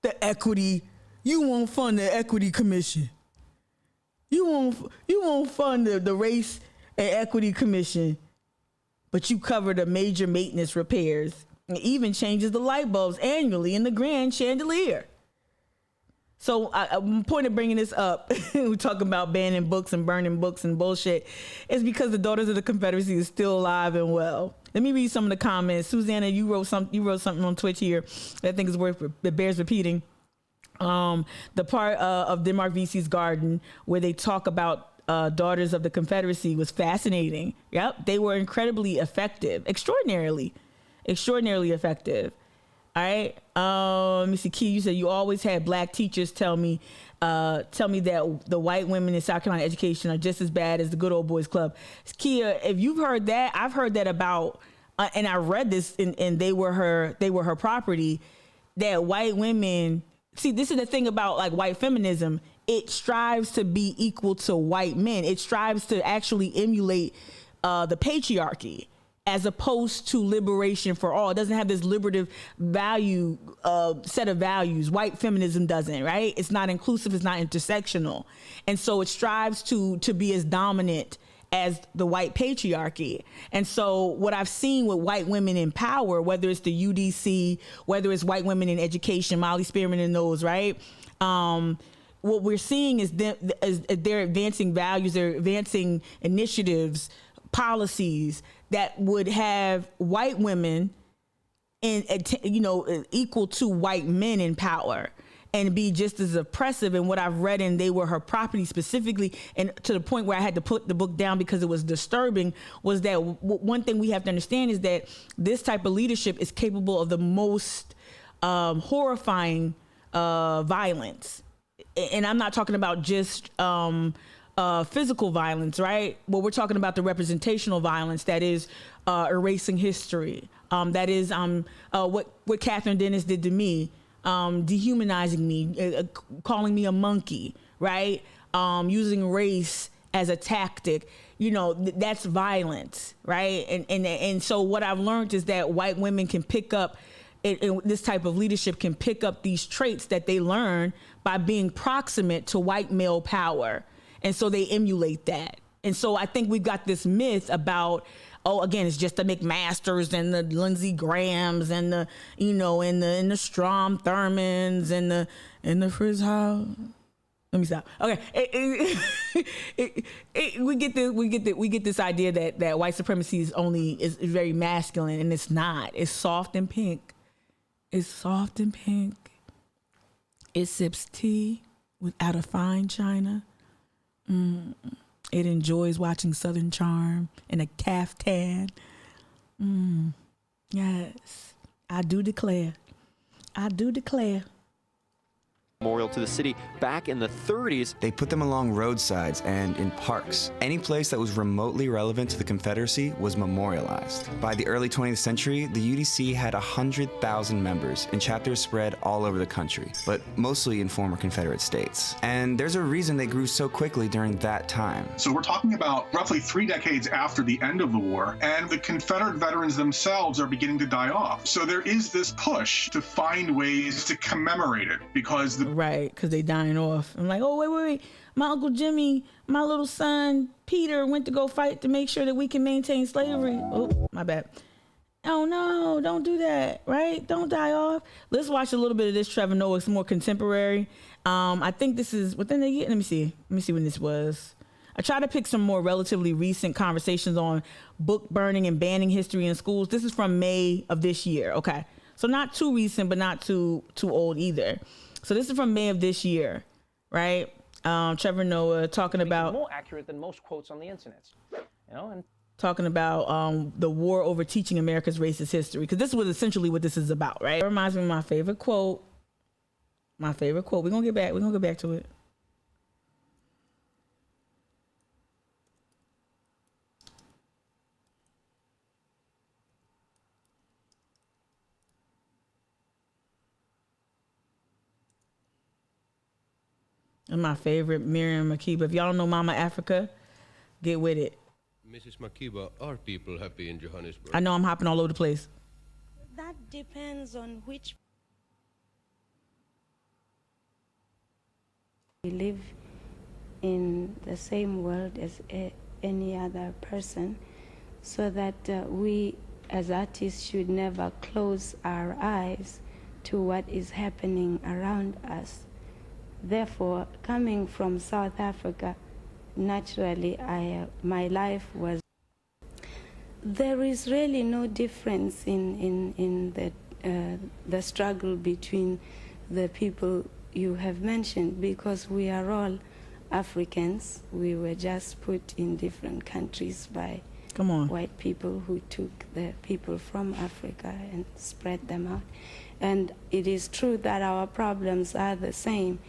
the equity. You won't fund the equity commission. You won't fund the race and equity commission. But you cover the major maintenance repairs. It even changes the light bulbs annually in the grand chandelier. So I'm point of bringing this up. We're talking about banning books and burning books and bullshit. It's because the Daughters of the Confederacy is still alive and well. Let me read some of the comments. Susanna, you wrote something on Twitch here that I think it bears repeating. The part of Denmark VC's garden where they talk about Daughters of the Confederacy was fascinating. Yep, they were incredibly effective, extraordinarily effective. All right. Let me see. Key, you said you always had black teachers tell me that the white women in South Carolina education are just as bad as the good old boys club. Kia, if you've heard that, I've heard that about, and I read this, and they were her property. That white women, see, this is the thing about like white feminism. It strives to be equal to white men. It strives to actually emulate the patriarchy, as opposed to liberation for all. It doesn't have this liberative value set of values. White feminism doesn't, right? It's not inclusive, it's not intersectional. And so it strives to be as dominant as the white patriarchy. And so what I've seen with white women in power, whether it's the UDC, whether it's white women in education, Molly Spearman and those, right? What we're seeing is they're advancing values, they're advancing initiatives, policies that would have white women equal to white men in power and be just as oppressive. And what I've read in They Were Her Property specifically, and to the point where I had to put the book down because it was disturbing, was that one thing we have to understand is that this type of leadership is capable of the most horrifying violence. And I'm not talking about just physical violence, right? Well, we're talking about the representational violence that is erasing history. That is what Catherine Dennis did to me, dehumanizing me, calling me a monkey, right? Using race as a tactic. That's violence, right? And so what I've learned is that white women can pick up, this type of leadership can pick up these traits that they learn by being proximate to white male power. And so they emulate that. And so I think we've got this myth about, again, it's just the McMasters and the Lindsey Grahams and the, and the Strom Thurmans and the Frizz House. Let me stop. Okay. We get this idea that white supremacy is very masculine, and it's not. It's soft and pink. It's soft and pink. It sips tea without a fine china. It enjoys watching Southern Charm in a caftan. Yes, I do declare. Memorial to the city back in the 30s. They put them along roadsides and in parks. Any place that was remotely relevant to the Confederacy was memorialized. By the early 20th century, the UDC had 100,000 members, and chapters spread all over the country, but mostly in former Confederate states. And there's a reason they grew so quickly during that time. So we're talking about roughly 3 decades after the end of the war, and the Confederate veterans themselves are beginning to die off. So there is this push to find ways to commemorate it, because right, because they dying off. I'm like, oh, wait. My Uncle Jimmy, my little son, Peter, went to go fight to make sure that we can maintain slavery. Oh, my bad. Oh, no, don't do that, right? Don't die off. Let's watch a little bit of this Trevor Noah. It's more contemporary. I think this is within the year. Let me see when this was. I try to pick some more relatively recent conversations on book burning and banning history in schools. This is from May of this year. Okay. So not too recent, but not too old either. So this is from May of this year, right? Trevor Noah talking about more accurate than most quotes on the internet, and talking about the war over teaching America's racist history, because this was essentially what this is about, right? It reminds me of my favorite quote. We're gonna get back to it. And my favorite, Miriam Makeba. If y'all don't know Mama Africa, get with it. Mrs. Makeba, are people happy in Johannesburg? I know I'm hopping all over the place. That depends on which. We live in the same world as any other person, so that we as artists should never close our eyes to what is happening around us. Therefore, coming from South Africa, naturally, my life was. There is really no difference in the struggle between the people you have mentioned, because we are all Africans. We were just put in different countries by white people who took the people from Africa and spread them out. And it is true that our problems are the same.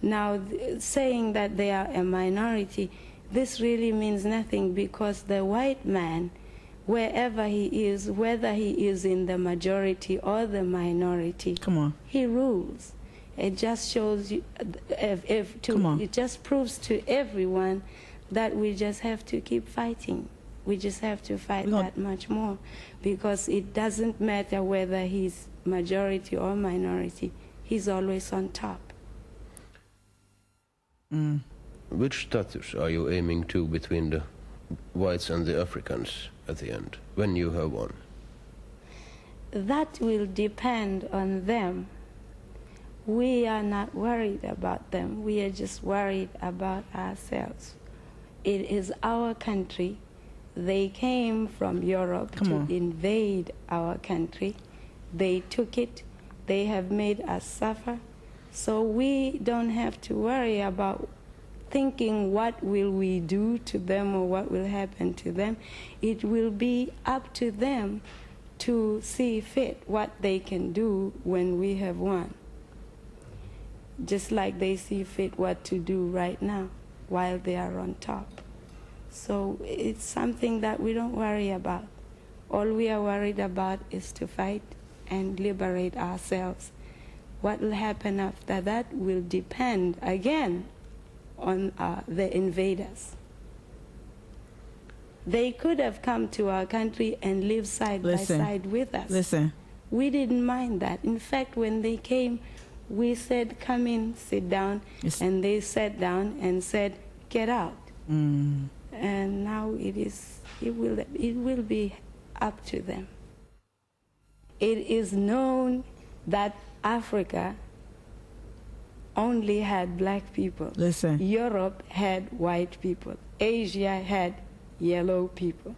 Now, saying that they are a minority, this really means nothing, because the white man, wherever he is, whether he is in the majority or the minority, he rules. It just shows you, it just proves to everyone that we just have to keep fighting. We just have to fight that much more, because it doesn't matter whether he's majority or minority, he's always on top. Which status are you aiming to between the whites and the Africans at the end, when you have won? That will depend on them. We are not worried about them. We are just worried about ourselves. It is our country. They came from Europe to invade our country. They took it. They have made us suffer. So we don't have to worry about thinking what will we do to them or what will happen to them. It will be up to them to see fit what they can do when we have won. Just like they see fit what to do right now while they are on top. So it's something that we don't worry about. All we are worried about is to fight and liberate ourselves. What will happen after that will depend, again, on the invaders. They could have come to our country and lived side by side with us. We didn't mind that. In fact, when they came, we said, come in, sit down, and they sat down and said, get out. And now it will be up to them. It is known that Africa only had black people. Europe had white people. Asia had yellow people.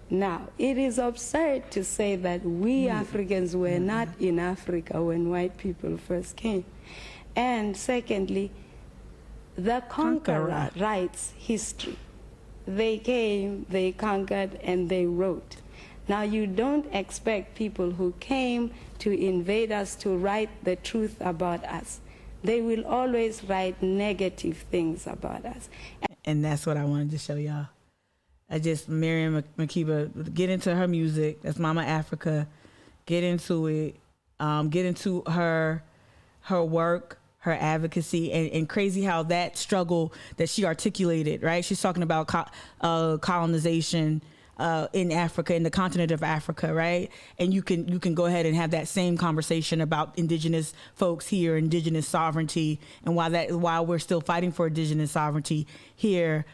Now, it is absurd to say that we Africans were not in Africa when white people first came. And secondly, the conqueror writes history. They came, they conquered, and they wrote. Now, you don't expect people who came to invade us to write the truth about us. They will always write negative things about us. And that's what I wanted to show y'all. Miriam Makeba, get into her music. That's Mama Africa. Get into it. Get into her work, her advocacy, and crazy how that struggle that she articulated, right? She's talking about colonization in Africa, in the continent of Africa, right? And you can go ahead and have that same conversation about indigenous folks here, indigenous sovereignty, and why we're still fighting for indigenous sovereignty here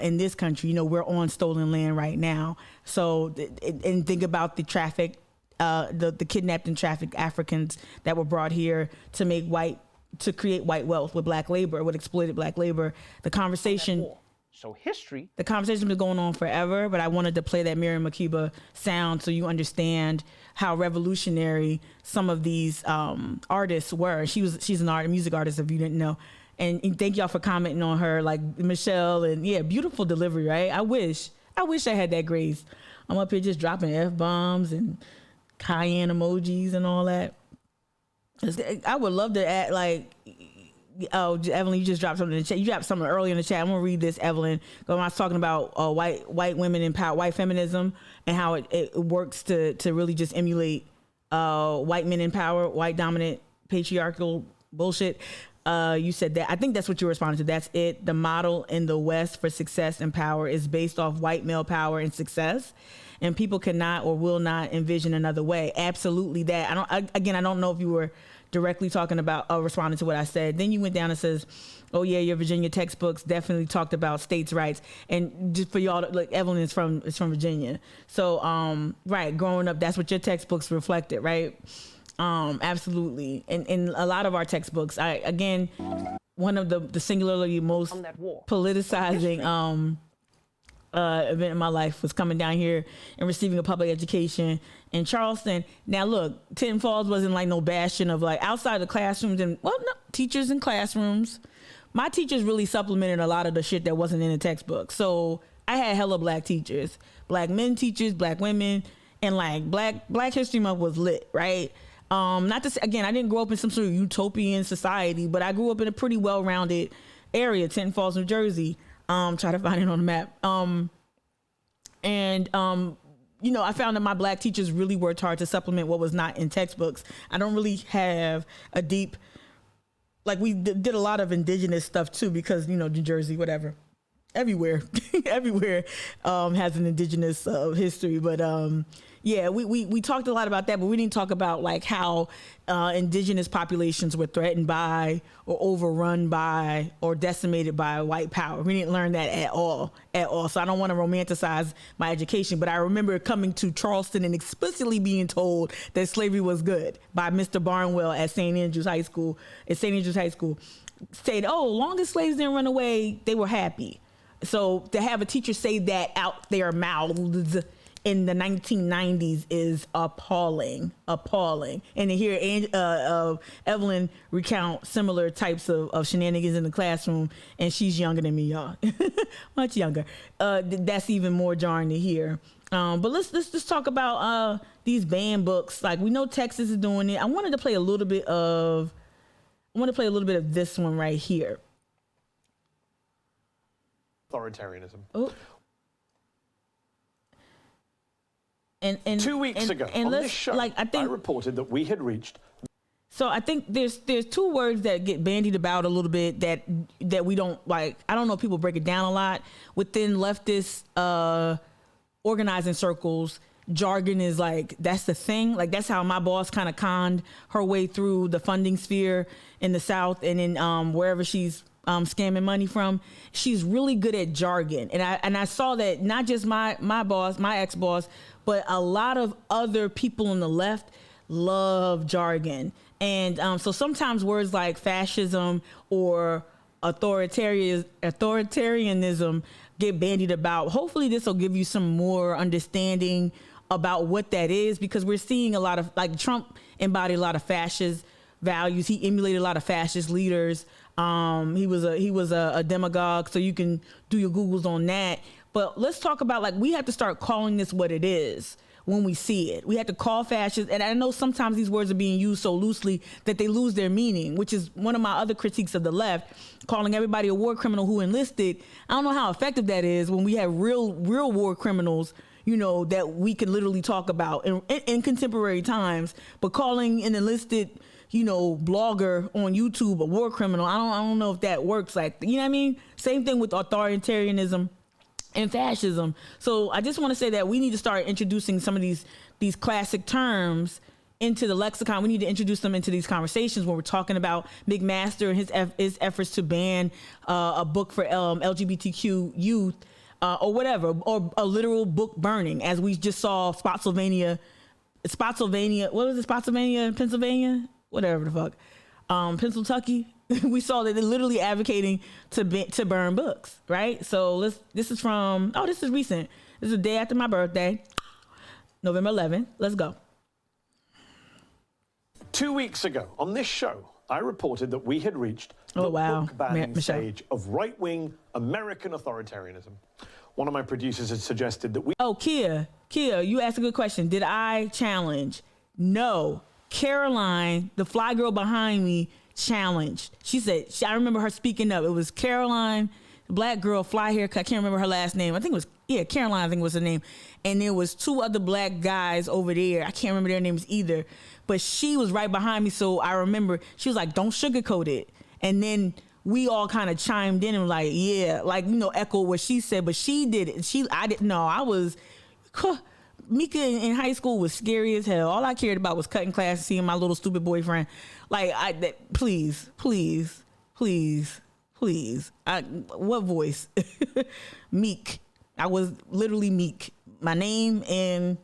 in this country. You know, we're on stolen land right now. So, and think about the traffic, the kidnapped and trafficked Africans that were brought here to create white wealth with black labor, with exploited black labor. The conversation. So history. The conversation's been going on forever, but I wanted to play that Miriam Makeba sound so you understand how revolutionary some of these artists were. She's a music artist, if you didn't know. And thank y'all for commenting on her, like Michelle, and beautiful delivery, right? I wish I had that grace. I'm up here just dropping F-bombs and cayenne emojis and all that. I would love to add, like, oh, Evelyn, you just dropped something in the chat. You dropped something early in the chat. I'm gonna read this, Evelyn. When I was talking about white women in power, white feminism, and how it works to really just emulate white men in power, white dominant patriarchal bullshit. You said that. I think that's what you responded to. That's it. The model in the West for success and power is based off white male power and success, and people cannot or will not envision another way. Absolutely that. I don't know if you were directly talking about responding to what I said. Then you went down and says, oh yeah, your Virginia textbooks definitely talked about states' rights. And just for y'all, like, Evelyn is from Virginia. So right, growing up, that's what your textbooks reflected, right? Absolutely. And a lot of our textbooks, one of the singularly most politicizing event in my life was coming down here and receiving a public education in Charleston. Now look, Tinton Falls wasn't like no bastion of like outside the classrooms and teachers in classrooms. My teachers really supplemented a lot of the shit that wasn't in the textbook. So I had hella black teachers, black men teachers, black women, and like Black History Month was lit, right? Not to say, again, I didn't grow up in some sort of utopian society, but I grew up in a pretty well-rounded area, Tenton Falls, New Jersey. Try to find it on the map. You know, I found that my black teachers really worked hard to supplement what was not in textbooks. I don't really have a deep, like we did a lot of indigenous stuff too, because, you know, New Jersey, whatever, everywhere has an indigenous history. But yeah, we talked a lot about that, but we didn't talk about like how indigenous populations were threatened by or overrun by or decimated by white power. We didn't learn that at all. So I don't want to romanticize my education, but I remember coming to Charleston and explicitly being told that slavery was good by Mr. Barnwell at St. Andrews High School. Said, oh, long as slaves didn't run away, they were happy. So to have a teacher say that out their mouths in the 1990s is appalling. And to hear Evelyn recount similar types of shenanigans in the classroom, and she's younger than me, y'all, much younger. That's even more jarring to hear. But let's just talk about these banned books. Like, we know Texas is doing it. I wanted to play a little bit of this one right here. Authoritarianism. Oh. And 2 weeks ago on this show, like, I reported that we had reached. So I think there's two words that get bandied about a little bit that we don't like. I don't know if people break it down a lot within leftist organizing circles. Jargon is like, that's the thing. Like, that's how my boss kind of conned her way through the funding sphere in the South and in wherever she's scamming money from. She's really good at jargon, and I saw that not just my boss, my ex-boss, but a lot of other people on the left love jargon. And so sometimes words like fascism or authoritarianism get bandied about. Hopefully this will give you some more understanding about what that is, because we're seeing a lot of, like, Trump embodied a lot of fascist values. He emulated a lot of fascist leaders. He was a demagogue, so you can do your Googles on that. But let's talk about, like, we have to start calling this what it is when we see it. We have to call fascist, and I know sometimes these words are being used so loosely that they lose their meaning, which is one of my other critiques of the left, calling everybody a war criminal who enlisted. I don't know how effective that is when we have real war criminals, you know, that we can literally talk about in contemporary times, but calling an enlisted, you know, blogger on YouTube a war criminal, I don't know if that works. Like, you know what I mean? Same thing with authoritarianism and fascism. So I just want to say that we need to start introducing some of these classic terms into the lexicon. We need to introduce them into these conversations when we're talking about McMaster and his efforts to ban a book for LGBTQ youth or whatever, or a literal book burning, as we just saw Spotsylvania, what was it, Spotsylvania, Pennsylvania? Whatever the fuck, Pennsylvania. We saw that they're literally advocating to burn books, right? So this is from, this is recent. This is the day after my birthday, November 11th. Let's go. 2 weeks ago on this show, I reported that we had reached the book banning stage of right-wing American authoritarianism. One of my producers had suggested that we... Oh, Kia, you asked a good question. Did I challenge? No. Caroline, the fly girl behind me, challenged. She said, I remember her speaking up. It was Caroline, the black girl, fly haircut. I can't remember her last name. I think it was, Caroline, I think was her name. And there was two other black guys over there. I can't remember their names either. But she was right behind me. So I remember she was like, don't sugarcoat it. And then we all kind of chimed in and like, yeah, like, you know, echoed what she said. But she did it. I didn't know. I was... Mika in high school was scary as hell. All I cared about was cutting class and seeing my little stupid boyfriend. Like, please. What voice? Meek. I was literally meek. My name and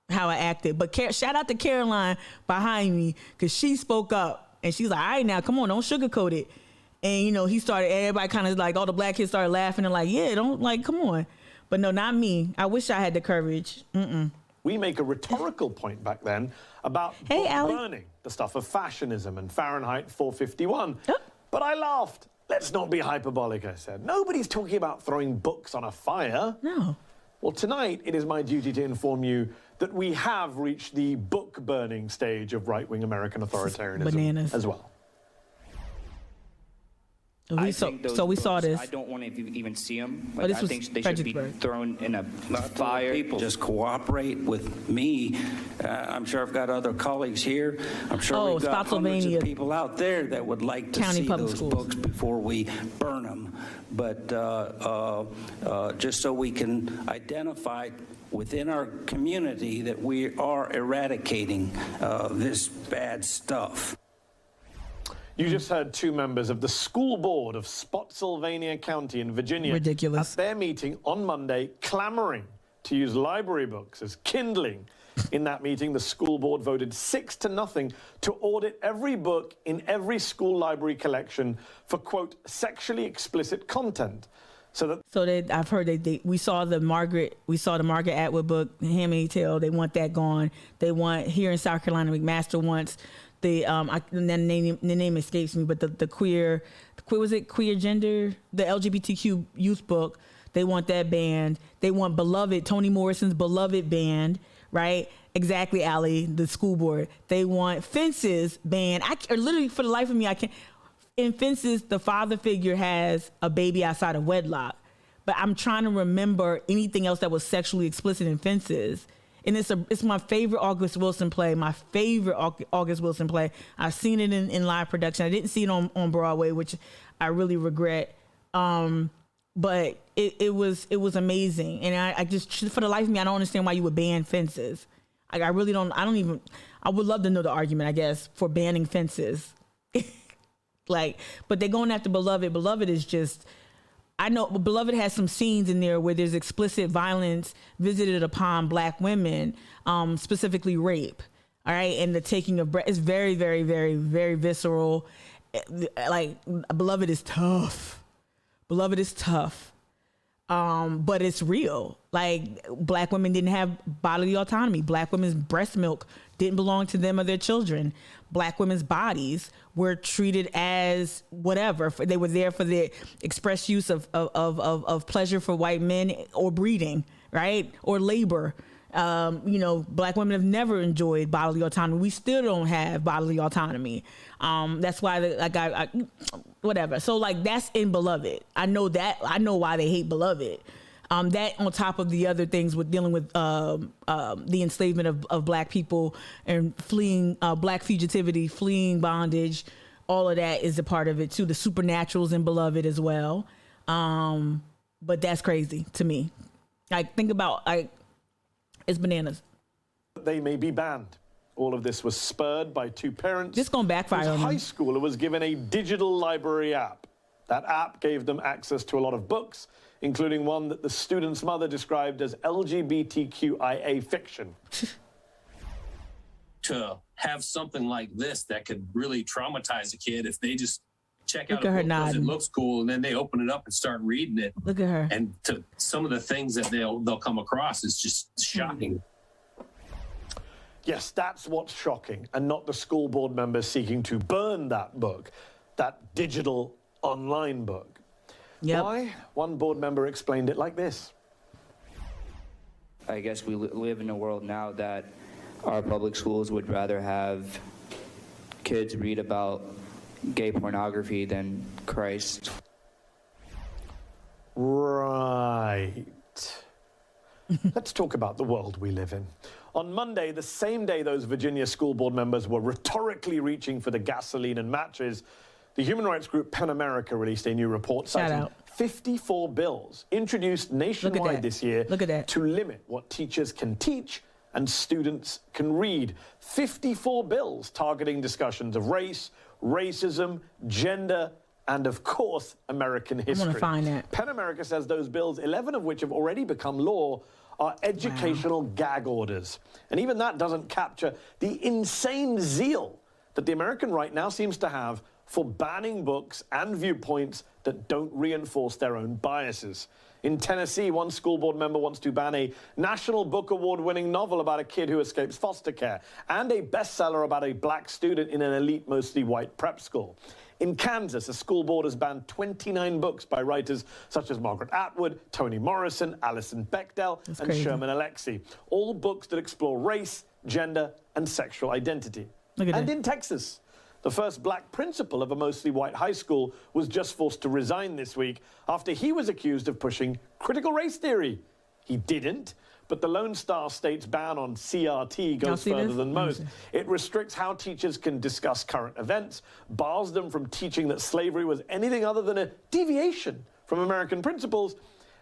how I acted. But shout out to Caroline behind me, because she spoke up and she's like, all right, now come on, don't sugarcoat it. And, you know, everybody kind of like, all the black kids started laughing and like, yeah, don't, like, come on. But no, not me. I wish I had the courage. We make a rhetorical point back then about burning the stuff of fashionism and Fahrenheit 451. But I laughed. Let's not be hyperbolic, I said. Nobody's talking about throwing books on a fire. No. Well, tonight it is my duty to inform you that we have reached the book-burning stage of right-wing American authoritarianism as well. We saw this. I don't want to even see them. Like, I think they should be thrown in a fire. People just cooperate with me. I'm sure I've got other colleagues here. I'm sure we've got hundreds of people out there that would like to see those books before we burn them. But just so we can identify within our community that we are eradicating this bad stuff. You just heard two members of the school board of Spotsylvania County in Virginia at their meeting on Monday clamoring to use library books as kindling. In that meeting, the school board voted 6-0 to audit every book in every school library collection for, quote, sexually explicit content. I've heard we saw the Margaret Atwood book, The Handmaid's Tale. They want that gone. They want, here in South Carolina, McMaster wants the name escapes me, but the queer gender, the LGBTQ youth book, they want that banned. They want Toni Morrison's Beloved banned, right? Exactly, Allie, the school board. They want Fences banned. Literally, for the life of me, I can't. In Fences, the father figure has a baby outside of wedlock, but I'm trying to remember anything else that was sexually explicit in Fences. And it's my favorite August Wilson play. I've seen it in live production. I didn't see it on Broadway, which I really regret. But it was amazing. And I just, for the life of me, I don't understand why you would ban Fences. I really don't. I would love to know the argument, I guess, for banning Fences. But they're going after Beloved. Beloved is just, I know Beloved has some scenes in there where there's explicit violence visited upon Black women, specifically rape. All right. And the taking of breath is very, very, very, very visceral. Like, Beloved is tough. But it's real. Like, Black women didn't have bodily autonomy. Black women's breast milk didn't belong to them or their children. Black women's bodies were treated as whatever. They were there for the express use of pleasure for white men or breeding, right? Or labor. Black women have never enjoyed bodily autonomy. We still don't have bodily autonomy. That's why, whatever. So, that's in Beloved. I know that. I know why they hate Beloved. That on top of the other things with dealing with the enslavement of Black people and fleeing Black fugitivity, fleeing bondage, all of that is a part of it too. The supernaturals in Beloved as well. But that's crazy to me. Think about it's bananas. They may be banned. All of this was spurred by two parents. Just gonna backfire on them. High schooler was given a digital library app. That app gave them access to a lot of books, including one that the student's mother described as LGBTQIA fiction. To have something like this that could really traumatize a kid if they just check out a book because it looks cool and then they open it up and start reading it. Look at her. And to some of the things that they'll come across is just shocking. Yes, that's what's shocking, and not the school board members seeking to burn that book, that digital online book. Yep. Why? One board member explained it like this. I guess we live in a world now that our public schools would rather have kids read about gay pornography than Christ. Right. Let's talk about the world we live in. On Monday, the same day those Virginia school board members were rhetorically reaching for the gasoline and matches, the human rights group PEN America released a new report citing 54 bills introduced nationwide this year to limit what teachers can teach and students can read. 54 bills targeting discussions of race, racism, gender, and of course, American history. I want to find that. PEN America says those bills, 11 of which have already become law, are educational gag orders. And even that doesn't capture the insane zeal that the American right now seems to have for banning books and viewpoints that don't reinforce their own biases. In Tennessee, one school board member wants to ban a National Book Award-winning novel about a kid who escapes foster care and a bestseller about a Black student in an elite, mostly white prep school. In Kansas, a school board has banned 29 books by writers such as Margaret Atwood, Toni Morrison, Alison Bechdel, and crazy. Sherman Alexie. All books that explore race, gender, and sexual identity. Look at And that. in Texas, the first black principal of a mostly white high school was just forced to resign this week after he was accused of pushing critical race theory. He didn't, but the Lone Star State's ban on CRT Y'all goes see further this? than Let me most. see. It restricts how teachers can discuss current events, bars them from teaching that slavery was anything other than a deviation from American principles,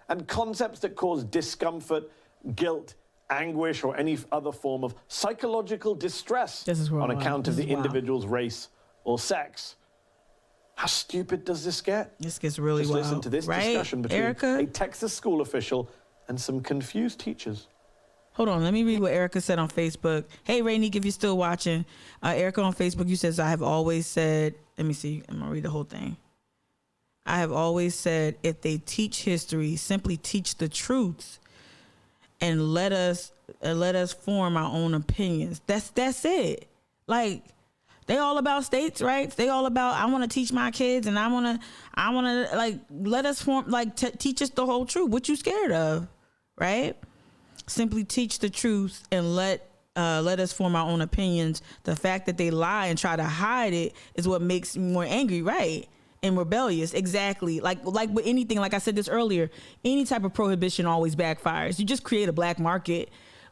and concepts that cause discomfort, guilt, anguish, or any other form of psychological distress on account of the individual's race or sex. How stupid does this get? This gets really Just listen wild, to this right, discussion between Erica? a Texas school official and some confused teachers. Hold on, let me read what Erica said on Facebook. Hey, Rainique, if you're still watching. Erica on Facebook, you says, I have always said, let me see, I'm gonna read the whole thing. I have always said, if they teach history, simply teach the truths and let us form our own opinions. That's it. Like, they all about states' rights. They all about, I want to teach my kids, and I want to like, let us form, like, teach us the whole truth. What you scared of, right? Simply teach the truth and let us form our own opinions. The fact that they lie and try to hide it is what makes me more angry, right? And rebellious, exactly. Like with anything, like I said this earlier, any type of prohibition always backfires. You just create a black market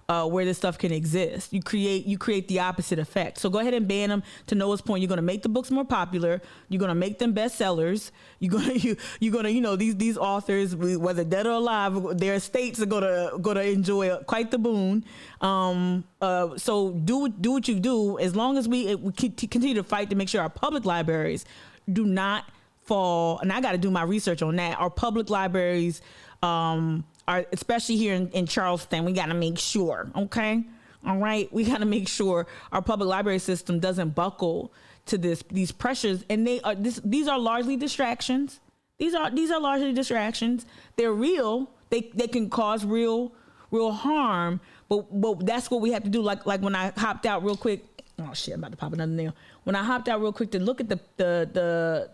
where this stuff can exist. You create the opposite effect. So go ahead and ban them. To Noah's point, you're going to make the books more popular. You're going to make them bestsellers. You're gonna these authors, whether dead or alive, their estates are gonna enjoy quite the boon. So do what you do. As long as we continue to fight to make sure our public libraries do not fall. And I got to do my research on that. Our public libraries are, especially here in Charleston, we got to make sure, okay? All right, we got to make sure our public library system doesn't buckle to these pressures, and these are largely distractions. These are largely distractions. They're real. They can cause real harm, but that's what we have to do. Like when I hopped out real quick. Oh shit! I'm about to pop another nail. When I hopped out real quick to look at the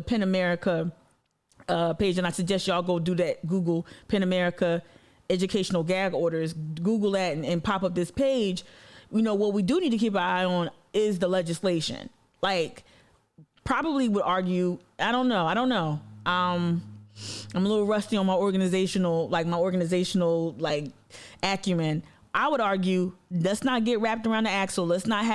PEN America page, and I suggest y'all go do that. Google PEN America educational gag orders. Google that and pop up this page. What we do need to keep an eye on is the legislation. Like, probably would argue. I don't know. I'm a little rusty on my organizational acumen. I would argue, let's not get wrapped around the axle. Let's not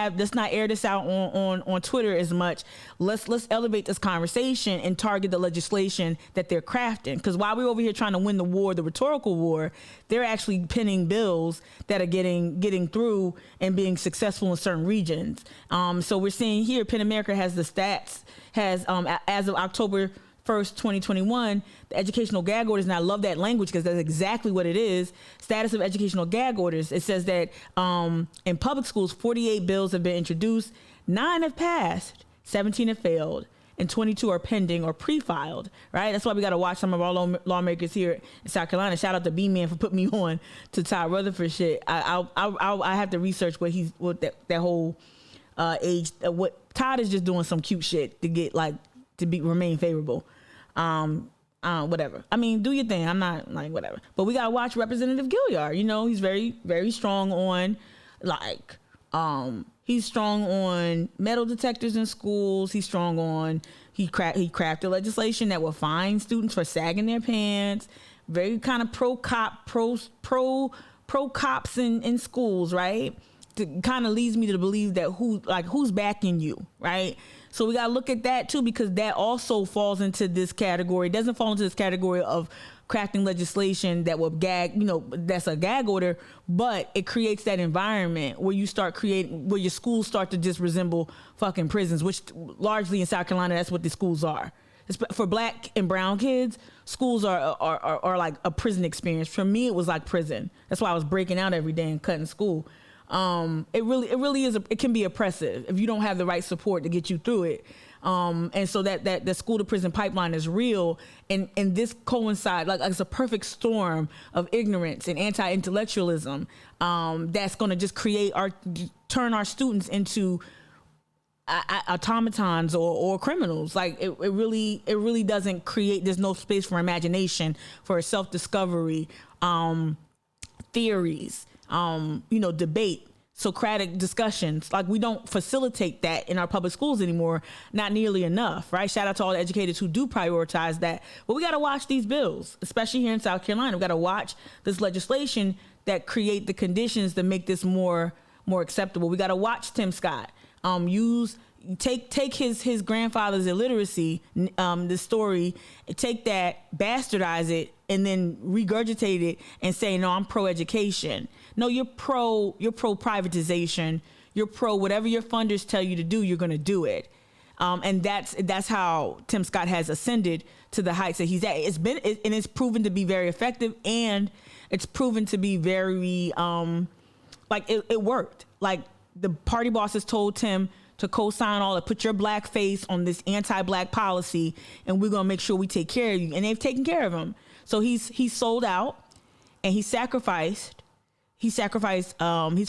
air this out on Twitter as much. Let's elevate this conversation and target the legislation that they're crafting. Because while we're over here trying to win the war, the rhetorical war, they're actually penning bills that are getting through and being successful in certain regions. So we're seeing here, PEN America has the stats, as of October 1st, 2021, the educational gag orders, and I love that language because that's exactly what it is. Status of educational gag orders. It says that in public schools, 48 bills have been introduced, 9 have passed, 17 have failed, and 22 are pending or pre-filed, right? That's why we got to watch some of our lawmakers here in South Carolina. Shout out to B-Man for putting me on to Todd Rutherford shit. I have to research what that whole age, what Todd is just doing some cute shit to get remain favorable. Whatever. I mean, do your thing. I'm not like whatever. But we gotta watch Representative Gilliard. He's very, very strong on he's strong on metal detectors in schools. He's strong on he crafted legislation that will fine students for sagging their pants. Very kind of pro cops in schools, right? It kind of leads me to believe that who's backing you, right? So we got to look at that too, because that also falls into this category. It doesn't fall into this category of crafting legislation that will that's a gag order, but it creates that environment where where your schools start to just resemble fucking prisons, which largely in South Carolina, that's what the schools are. For Black and brown kids, schools are like a prison experience. For me, it was like prison. That's why I was breaking out every day and cutting school. It really is. It can be oppressive if you don't have the right support to get you through it. And so that the school to prison pipeline is real, and this coincides like it's a perfect storm of ignorance and anti-intellectualism that's going to just turn our students into automatons or criminals. Like it really doesn't create. There's no space for imagination, for self-discovery, theories, debate, Socratic discussions. Like we don't facilitate that in our public schools anymore, not nearly enough, right? Shout out to all the educators who do prioritize that. But we got to watch these bills, especially here in South Carolina. We got to watch this legislation that create the conditions to make this more acceptable. We got to watch Tim Scott take his grandfather's illiteracy, the story, take that, bastardize it, and then regurgitate it and say, no, I'm pro-education. No, you're pro privatization. You're pro whatever your funders tell you to do, you're going to do it. And that's how Tim Scott has ascended to the heights that he's at. It's proven to be very effective, and it's proven to be very, it worked. Like the party bosses told Tim to co-sign all that, put your black face on this anti-black policy, and we're going to make sure we take care of you. And they've taken care of him. So he's sold out, and he's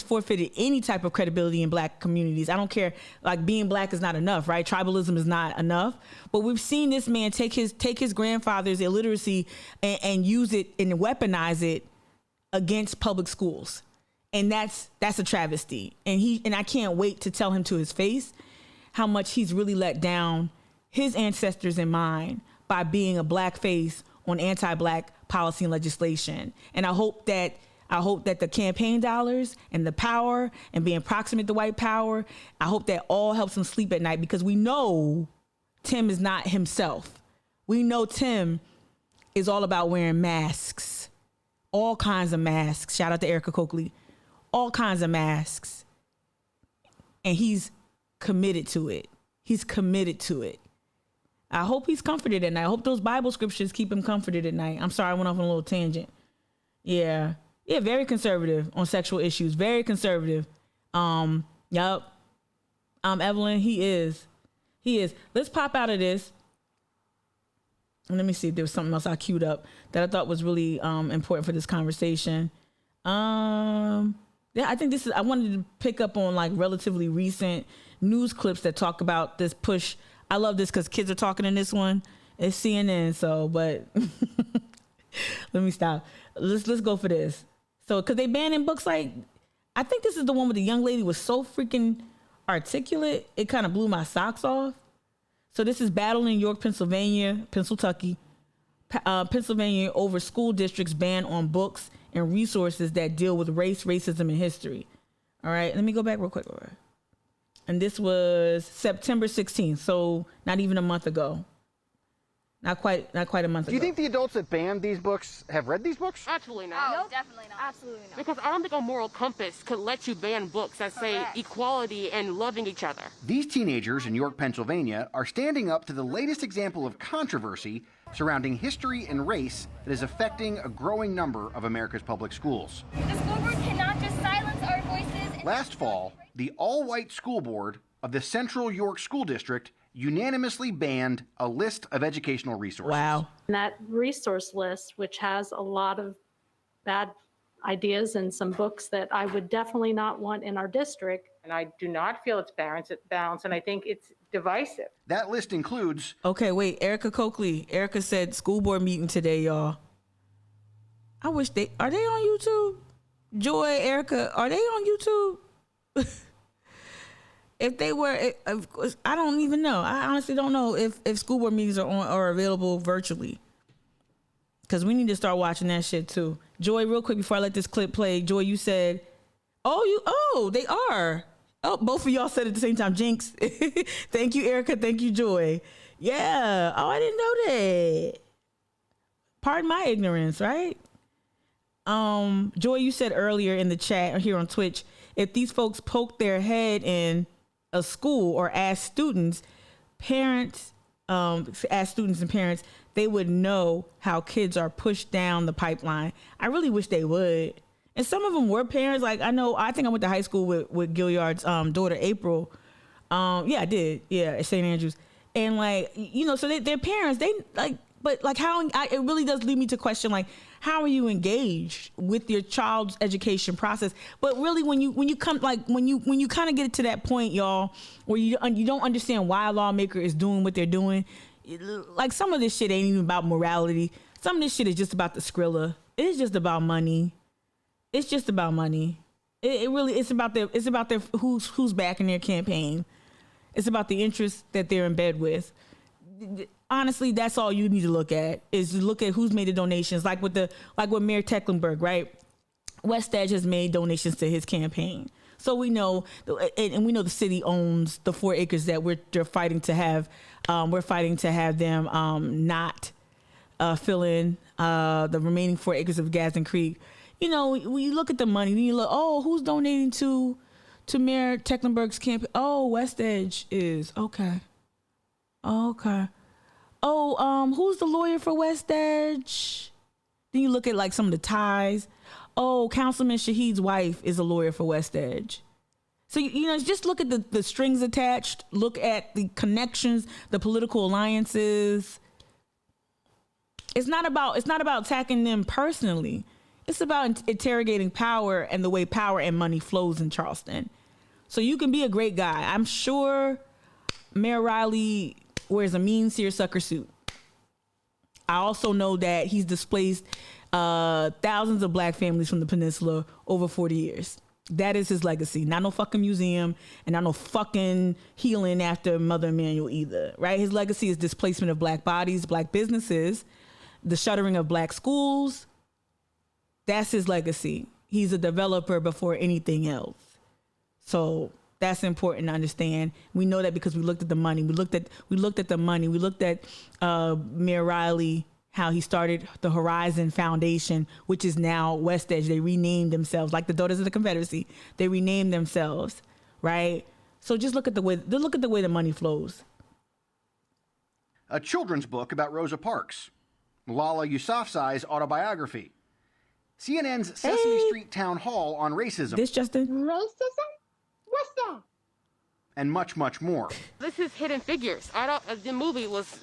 forfeited any type of credibility in black communities. I don't care, like being black is not enough, right? Tribalism is not enough. But we've seen this man take his grandfather's illiteracy and use it and weaponize it against public schools. And that's a travesty. And I can't wait to tell him to his face how much he's really let down his ancestors and mine by being a black face on anti-black policy and legislation. And I hope that the campaign dollars and the power and being proximate to white power, I hope that all helps him sleep at night, because we know Tim is not himself. We know Tim is all about wearing masks, all kinds of masks. Shout out to Erica Coakley. All kinds of masks. And he's committed to it. He's committed to it. I hope he's comforted at night. I hope those Bible scriptures keep him comforted at night. I'm sorry, I went off on a little tangent. Yeah, very conservative on sexual issues. Very conservative. Evelyn, he is. Let's pop out of this. And let me see if there was something else I queued up that I thought was really important for this conversation. I think I wanted to pick up on like relatively recent news clips that talk about this push. I love this because kids are talking in this one. It's CNN, but let me stop. Let's go for this. So, because they banning books like, I think this is the one where the young lady was so freaking articulate, it kind of blew my socks off. So this is battle in York, Pennsylvania over school districts' ban on books and resources that deal with race, racism, and history. All right, let me go back real quick. All right. And this was September 16th, so not even a month ago. Not quite a month ago. Do you think the adults that banned these books have read these books? Absolutely not. No, definitely not. Absolutely not. Because I don't think a moral compass could let you ban books that say equality and loving each other. These teenagers in York, Pennsylvania are standing up to the latest example of controversy surrounding history and race that is affecting a growing number of America's public schools. The school board cannot just silence our voices. Last fall, the all-white school board of the Central York School District unanimously banned a list of educational resources. Wow. That resource list, which has a lot of bad ideas and some books that I would definitely not want in our district. And I do not feel it's balanced, and I think it's divisive. That list includes... Okay, wait, Erica Coakley. Erica said school board meeting today, y'all. I wish are they on YouTube? Joy, Erica, are they on YouTube? If they were, I don't even know. I honestly don't know if school board meetings are available virtually. Because we need to start watching that shit too. Joy, real quick before I let this clip play. Joy, you said, they are. Oh, both of y'all said it at the same time. Jinx. Thank you, Erica. Thank you, Joy. Yeah. Oh, I didn't know that. Pardon my ignorance, right? Joy, you said earlier in the chat here on Twitch, if these folks poke their head in a school or ask students and parents, they would know how kids are pushed down the pipeline. I really wish they would. And some of them were parents. Like I think I went to high school with Gilliard's daughter, April. Yeah, I did. Yeah, at St. Andrews. And so they're parents. They but like it really does lead me to question, like, how are you engaged with your child's education process? But really, when you come, like, when you kind of get to that point, y'all, where you don't understand why a lawmaker is doing what they're doing, like, some of this shit ain't even about morality. Some of this shit is just about the Skrilla. It's just about money. It's just about money. It really, it's about their who's backing their campaign. It's about the interests that they're in bed with. Honestly, that's all you need to look at, is to look at who's made the donations. Like with Mayor Tecklenburg, right? West Edge has made donations to his campaign. So we know, and we know the city owns the 4 acres that they're fighting to have. We're fighting to have them not fill in the remaining 4 acres of Gadsden Creek. You know, when you look at the money, then you look, oh, who's donating to Mayor Tecklenburg's campaign? Oh, West Edge is. Okay. Oh, who's the lawyer for West Edge? Then you look at like some of the ties. Oh, Councilman Shahid's wife is a lawyer for West Edge. So, you know, just look at the strings attached. Look at the connections, the political alliances. It's not about attacking them personally. It's about interrogating power and the way power and money flows in Charleston. So you can be a great guy. I'm sure Mayor Riley wears a mean seersucker suit. I also know that he's displaced thousands of black families from the peninsula over 40 years. That is his legacy. Not no fucking museum and not no fucking healing after Mother Emanuel either, right? His legacy is displacement of black bodies, black businesses, the shuttering of black schools. That's his legacy. He's a developer before anything else. So that's important to understand. We know that because we looked at the money. We looked at the money. We looked at Mayor Riley, how he started the Horizon Foundation, which is now West Edge. They renamed themselves, like the Daughters of the Confederacy. They renamed themselves, right? So just look at the way the money flows. A children's book about Rosa Parks, Malala Yousafzai's autobiography, CNN's Sesame Street Town Hall on racism. This Justin? Racism? What's that? And much, much more. This is Hidden Figures. The movie was,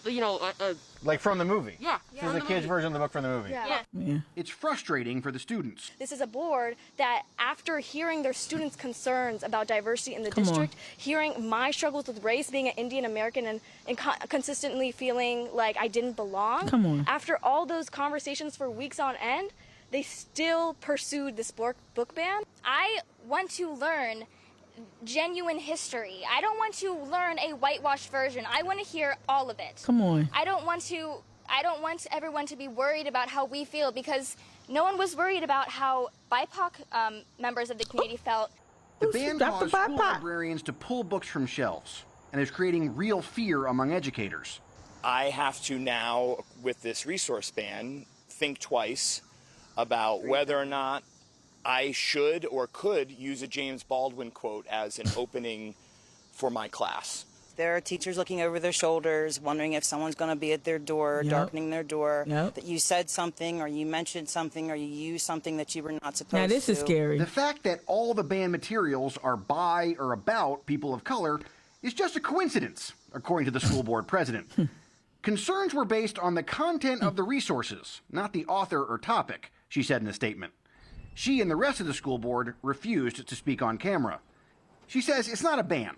Like from the movie? Yeah. This is the kids' version of the book from the movie. Yeah. It's frustrating for the students. This is a board that, after hearing their students' concerns about diversity in the district, hearing my struggles with race, being an Indian American, and consistently feeling like I didn't belong, after all those conversations for weeks on end, they still pursued this book ban. I want to learn genuine history. I don't want to learn a whitewashed version. I want to hear all of it. Come on. I don't want everyone to be worried about how we feel, because no one was worried about how BIPOC members of the community felt. The ban caused school librarians to pull books from shelves and is creating real fear among educators. I have to now, with this resource ban, think twice about whether or not I should or could use a James Baldwin quote as an opening for my class. There are teachers looking over their shoulders, wondering if someone's going to be at their door, darkening their door, that you said something or you mentioned something or you used something that you were not supposed to. Now this is scary. The fact that all the banned materials are by or about people of color is just a coincidence, according to the school board president. Concerns were based on the content of the resources, not the author or topic, she said in a statement. She and the rest of the school board refused to speak on camera. She says it's not a ban.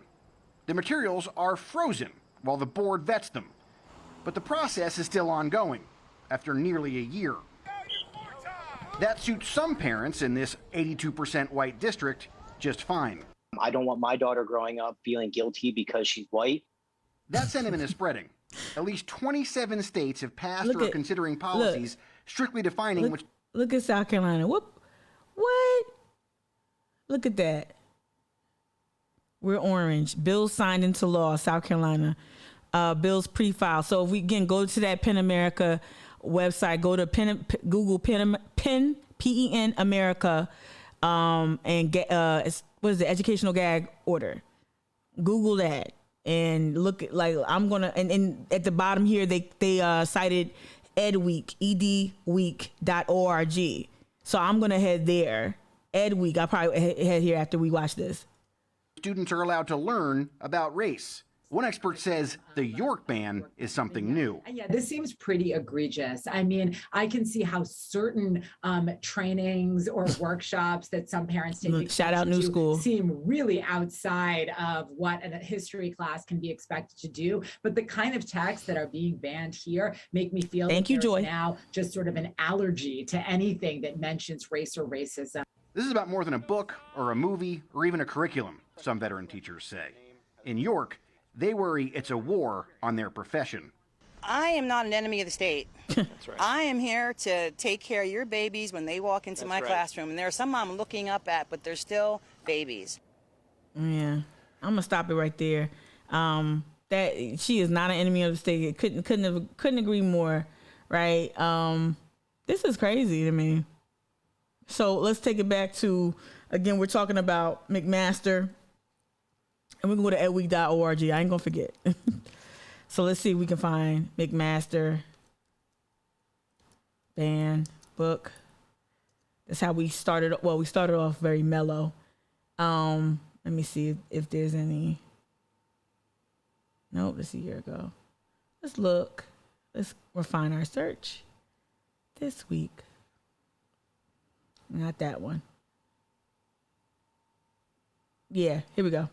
The materials are frozen while the board vets them. But the process is still ongoing after nearly a year. That suits some parents in this 82% white district just fine. I don't want my daughter growing up feeling guilty because she's white. That sentiment is spreading. At least 27 states have passed or are considering policies strictly defining which... Look at South Carolina. What? Look at that. We're orange. Bills signed into law, South Carolina. Bills pre-filed. So if we again go to that PEN America website, go to Google PEN PEN America, and get what is the educational gag order? Google that and look at, like, I'm gonna and at the bottom here they cited EdWeek, edweek.org. So I'm gonna head there. EdWeek. I'll probably head here after we watch this. Students are allowed to learn about race. One expert says the York ban is something new. Yeah, this seems pretty egregious. I mean, I can see how certain trainings or workshops that some parents take shout out New School seem really outside of what a history class can be expected to do. But the kind of texts that are being banned here make me feel Thank you, Joy. Now just sort of an allergy to anything that mentions race or racism. This is about more than a book or a movie or even a curriculum, some veteran teachers say. In York, they worry it's a war on their profession. I am not an enemy of the state. That's right. I am here to take care of your babies when they walk into my classroom. And there are some I'm looking up at, but they're still babies. Yeah, I'm gonna stop it right there. That she is not an enemy of the state. Couldn't agree more. Right. This is crazy to me. So let's take it back to, again, we're talking about McMaster. And we're going to go to edweek.org. I ain't going to forget. So let's see if we can find McMaster ban book. That's how we started. Well, we started off very mellow. Let me see if there's any. Nope, let's see. Here we go. Let's look. Let's refine our search this week. Not that one. Yeah, here we go.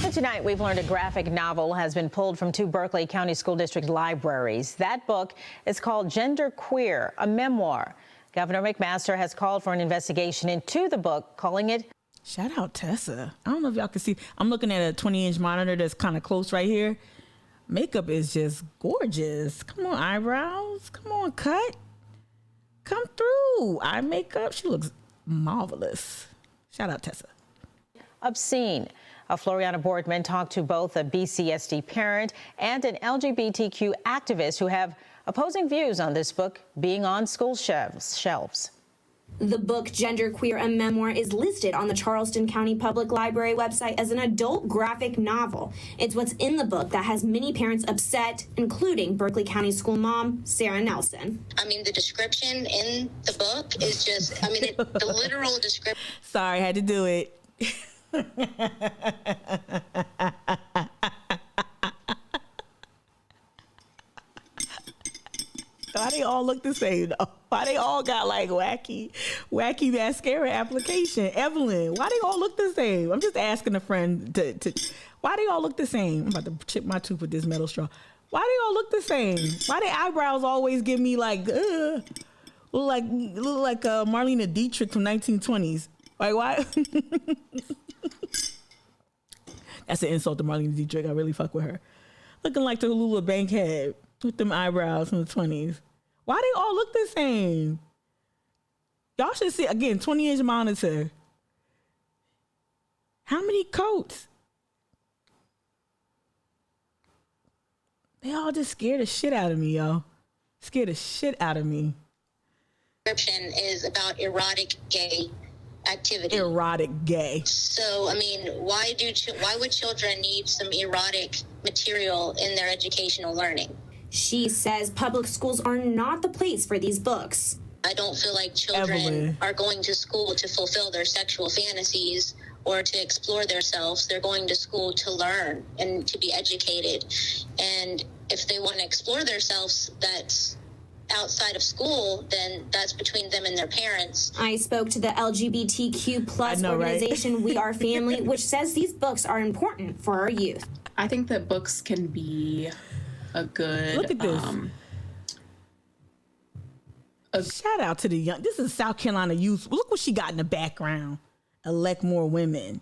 And tonight, we've learned a graphic novel has been pulled from 2 Berkeley County School District libraries. That book is called Genderqueer, a memoir. Governor McMaster has called for an investigation into the book, calling it... Shout out Tessa. I don't know if y'all can see. I'm looking at a 20-inch monitor that's kind of close right here. Makeup is just gorgeous. Come on, eyebrows. Come on, cut. Come through. Eye makeup. She looks marvelous. Shout out Tessa. Obscene. Floriana Boardman talked to both a BCSD parent and an LGBTQ activist who have opposing views on this book being on school shelves. The book Genderqueer, a memoir, is listed on the Charleston County Public Library website as an adult graphic novel. It's what's in the book that has many parents upset, including Berkeley County school mom Sarah Nelson. I mean, the description in the book is just, I mean, the literal description. Sorry, I had to do it. Why they all look the same though? Why they all got like wacky mascara application? Evelyn, why they all look the same? I'm just asking a friend to why they all look the same? I'm about to chip my tooth with this metal straw. Why they all look the same? Why their eyebrows always give me like look like Marlene Dietrich from 1920s? Like why? That's an insult to Marlene Dietrich. I really fuck with her. Looking like the Tallulah Bankhead with them eyebrows from the 20s. Why they all look the same? Y'all should see, again, 20-inch monitor. How many coats? They all just scared the shit out of me, yo. Scared the shit out of me. Description is about erotic gay activity. Erotic gay. So, I mean, why would children need some erotic material in their educational learning? She says public schools are not the place for these books. I don't feel like children are going to school to fulfill their sexual fantasies or to explore themselves. They're going to school to learn and to be educated. And if they want to explore themselves, that's outside of school, then that's between them and their parents. I spoke to the LGBTQ plus organization right? We Are Family, which says these books are important for our youth. I think that books can be a good... Look at this. Shout out to the young... This is South Carolina youth. Look what she got in the background. Elect more women.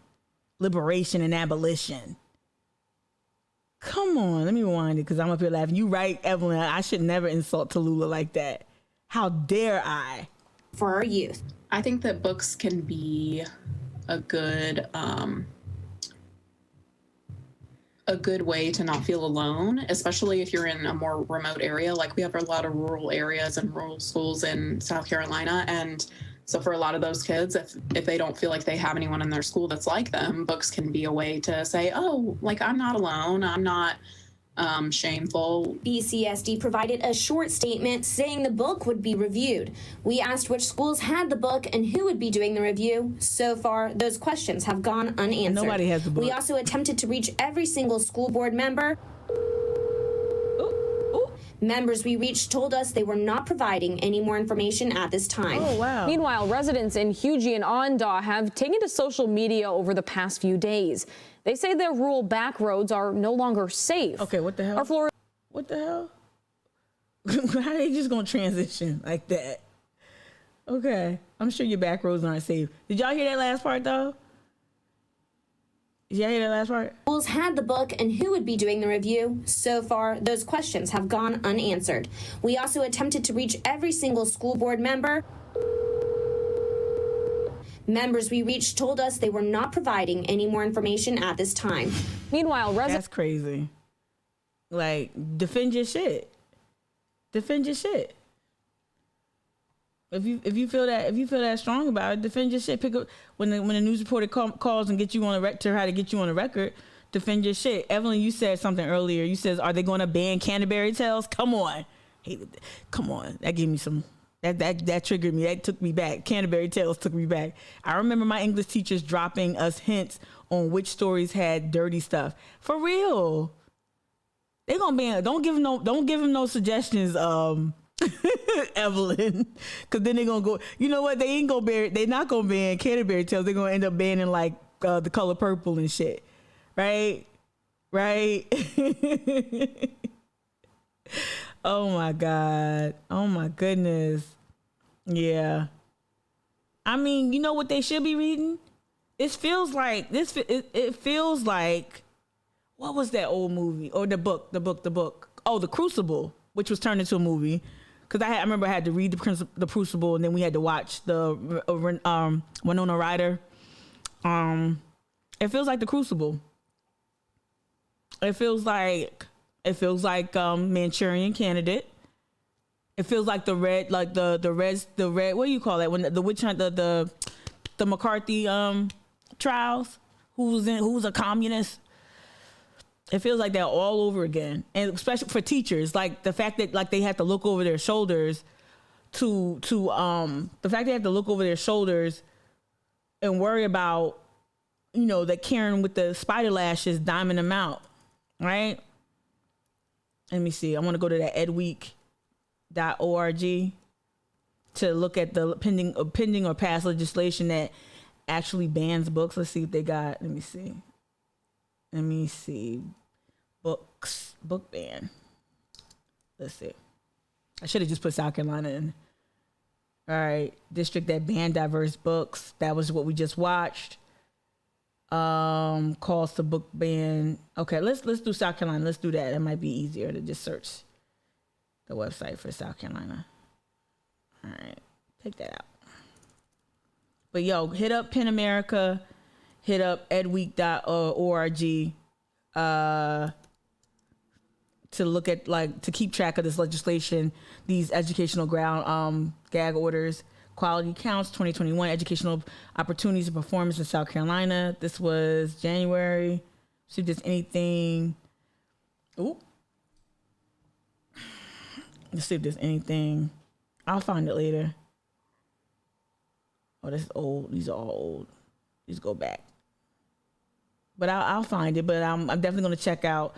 Liberation and abolition. Come on, let me rewind it because I'm up here laughing. You right, Evelyn. I should never insult Tallulah like that. How dare I? For our youth. I think that books can be a good way to not feel alone, especially if you're in a more remote area. Like we have a lot of rural areas and rural schools in South Carolina. And so for a lot of those kids, if they don't feel like they have anyone in their school that's like them, books can be a way to say, oh, like I'm not alone. I'm not, shameful. BCSD provided a short statement saying the book would be reviewed. We asked which schools had the book and who would be doing the review. So far, those questions have gone unanswered. Nobody has the book. We also attempted to reach every single school board member. Members we reached told us they were not providing any more information at this time. Oh, wow. Meanwhile, residents in Hugie and Ondaw have taken to social media over the past few days. They say their rural back roads are no longer safe. Okay, what the hell? What the hell? How are they just gonna transition like that? Okay, I'm sure your back roads aren't safe. Did y'all hear that last part though? Did y'all hear that last part? Schools had the book and who would be doing the review. So far, those questions have gone unanswered. We also attempted to reach every single school board member. Members we reached told us they were not providing any more information at this time. Meanwhile, That's crazy. Like, defend your shit. Defend your shit. If you feel that strong about it, defend your shit. Pick up when the news reporter calls and get you on to try to get you on the record. Defend your shit. Evelyn, you said something earlier. You said, "Are they going to ban Canterbury Tales?" Come on, come on. That gave me some. That triggered me. That took me back. Canterbury Tales took me back. I remember my English teachers dropping us hints on which stories had dirty stuff. For real. They gonna ban. Don't give them no suggestions. Evelyn, because then they're gonna go. You know what? They're not gonna ban Canterbury Tales. They're gonna end up banning like The Color Purple and shit, right? Oh my god! Oh my goodness! Yeah. I mean, you know what they should be reading? It feels like It feels like, what was that old movie or the book? Oh, The Crucible, which was turned into a movie. Because I remember I had to read the Crucible, and then we had to watch the Winona Ryder. It feels like The Crucible. It feels like Manchurian Candidate. It feels like the red. What do you call that? When the witch hunt, the McCarthy trials. Who's a communist? It feels like that all over again, and especially for teachers, like the fact that like they have to look over their shoulders and worry about, that Karen with the spider lashes diming them out, right? Let me see. I want to go to that edweek.org to look at the pending or past legislation that actually bans books. Let's see what they got. Let me see. Book ban. Let's see. I should have just put South Carolina in. All right. District that banned diverse books. That was what we just watched. Calls to book ban. Okay, let's do South Carolina. Let's do that. It might be easier to just search the website for South Carolina. All right. Take that out. But hit up Pen America. Hit up edweek.org to look at, to keep track of this legislation, these educational gag orders, quality counts, 2021, educational opportunities and performance in South Carolina. This was January. See if there's anything. Ooh. Let's see if there's anything. I'll find it later. Oh, this is old. These are all old. These go back. But I'll find it. But I'm definitely going to check out,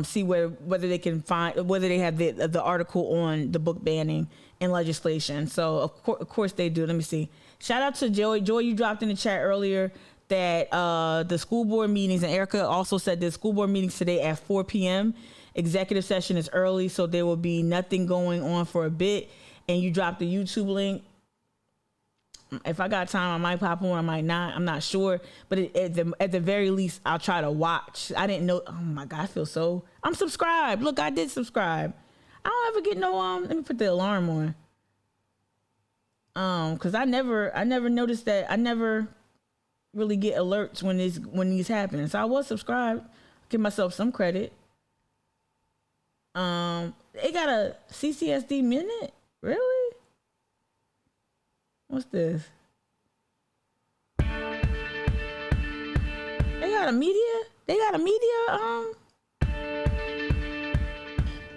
see whether they can find, whether they have the article on the book banning and legislation. So of course they do. Let me see. Shout out to Joy. Joy, you dropped in the chat earlier that the school board meetings, and Erica also said the school board meetings today at 4 p.m. Executive session is early, so there will be nothing going on for a bit. And you dropped the YouTube link. If I got time, I might pop on. I might not. I'm not sure. But at the very least, I'll try to watch. I didn't know. Oh my God, I'm subscribed. Look, I did subscribe. I don't ever get no let me put the alarm on. Because I never noticed that. I never really get alerts when these happen. So I was subscribed. Give myself some credit. They got a CCSD minute? Really? What's this? They got a media?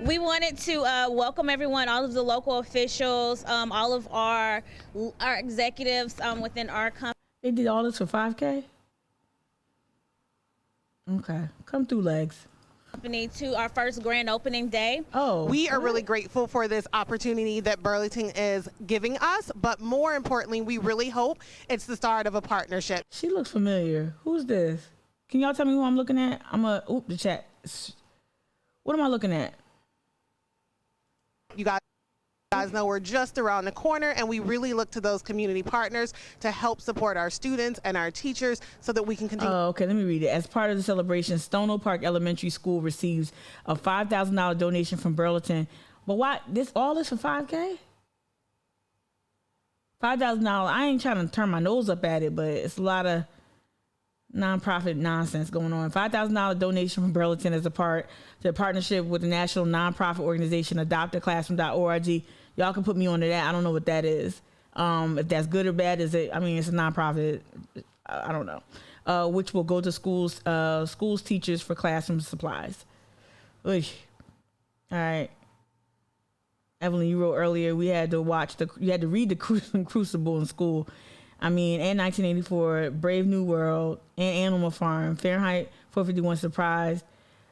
We wanted to welcome everyone, all of the local officials, all of our executives within our company. They did all this for 5K? Okay. Come through, Legs. To our first grand opening day. We are really grateful for this opportunity that Burlington is giving us, but more importantly, we really hope it's the start of a partnership. She looks familiar. Who's this? Can y'all tell me who I'm looking at? The chat. What am I looking at? You guys know we're just around the corner, and we really look to those community partners to help support our students and our teachers so that we can continue. Oh, okay, let me read it. As part of the celebration, Stono Park Elementary School receives a $5,000 donation from Burlington. But why all this for 5K? $5,000. I ain't trying to turn my nose up at it, but it's a lot of nonprofit nonsense going on. $5,000 donation from Burlington as a part to a partnership with the national nonprofit organization adoptaclassroom.org. Y'all can put me onto that. I don't know what that is. If that's good or bad, it's a nonprofit. I don't know. Which will go to schools teachers for classroom supplies. Oy. All right. Evelyn, you wrote earlier you had to read the Crucible in school. And 1984, Brave New World, and Animal Farm, Fahrenheit 451 Surprise.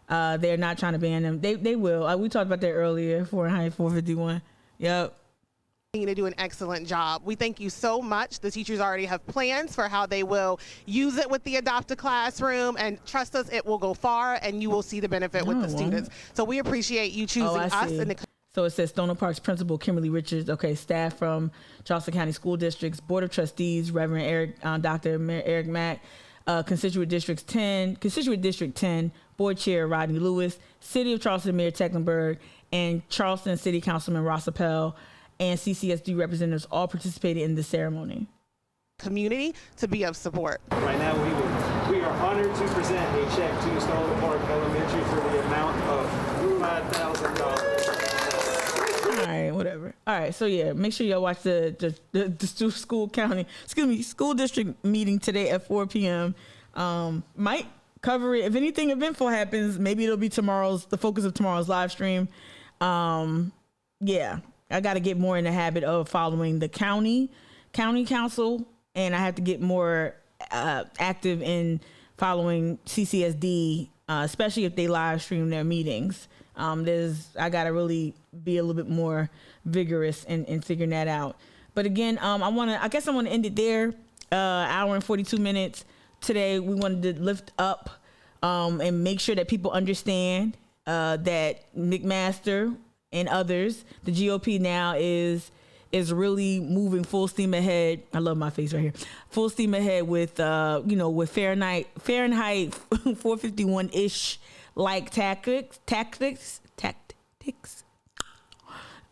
They're not trying to ban them. They will. We talked about that earlier. Fahrenheit 451. Yep. To do an excellent job. We thank you so much. The teachers already have plans for how they will use it with the Adopt a Classroom, and trust us, it will go far, and you will see the benefit with the students. So we appreciate you choosing us. So it says Stono Park's principal, Kimberly Richards. Okay, staff from Charleston County School Districts, Board of Trustees, Reverend Dr. Eric Mack, Constituent District 10, Board Chair Rodney Lewis, City of Charleston Mayor Tecklenburg, and Charleston City Councilman Ross Appel, and CCSD representatives all participated in the ceremony. Community to be of support. Right now, we are honored to present a check to Stono Park Elementary for the amount of $5,000. All right, whatever. All right, so yeah, make sure y'all watch the school district meeting today at 4 p.m. Might cover it. If anything eventful happens, maybe it'll be the focus of tomorrow's live stream. Yeah, I got to get more in the habit of following the county council, and I have to get more active in following CCSD, especially if they live stream their meetings. I got to really be a little bit more vigorous in figuring that out. But again, I guess I want to end it there. Hour and 42 minutes. Today, we wanted to lift up and make sure that people understand that McMaster and others, the GOP now is really moving full steam ahead. I love my face right here. Full steam ahead with with Fahrenheit 451-ish like tactics.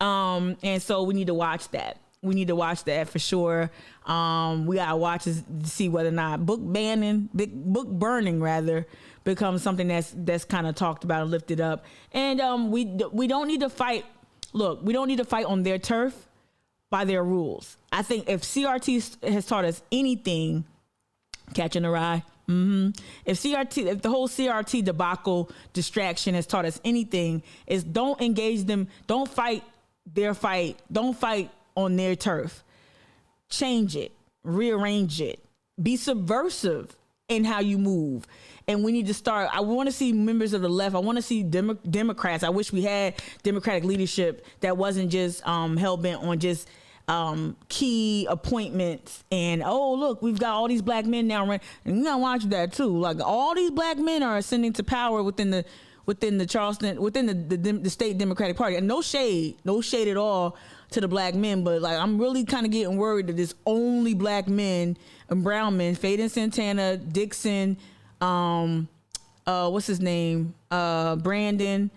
And so we need to watch that. We need to watch that for sure. We gotta watch to see whether or not book burning becomes something that's kind of talked about and lifted up. And we don't need to fight. Look, we don't need to fight on their turf by their rules. I think if CRT has taught us anything, catching a ride. If the whole CRT debacle distraction has taught us anything, is don't engage them. Don't fight their fight. Don't fight on their turf. Change it, rearrange it, be subversive in how you move. And we need to start. I want to see members of the left. I want to see Democrats. I wish we had Democratic leadership that wasn't just hell-bent on just key appointments and look, we've got all these black men now running. And you gotta watch that too. Like all these black men are ascending to power within the Charleston, within the state Democratic Party. And no shade at all to the black men, but like I'm really kind of getting worried that it's only black men and brown men, Faden Santana, Dixon, what's his name? Brandon.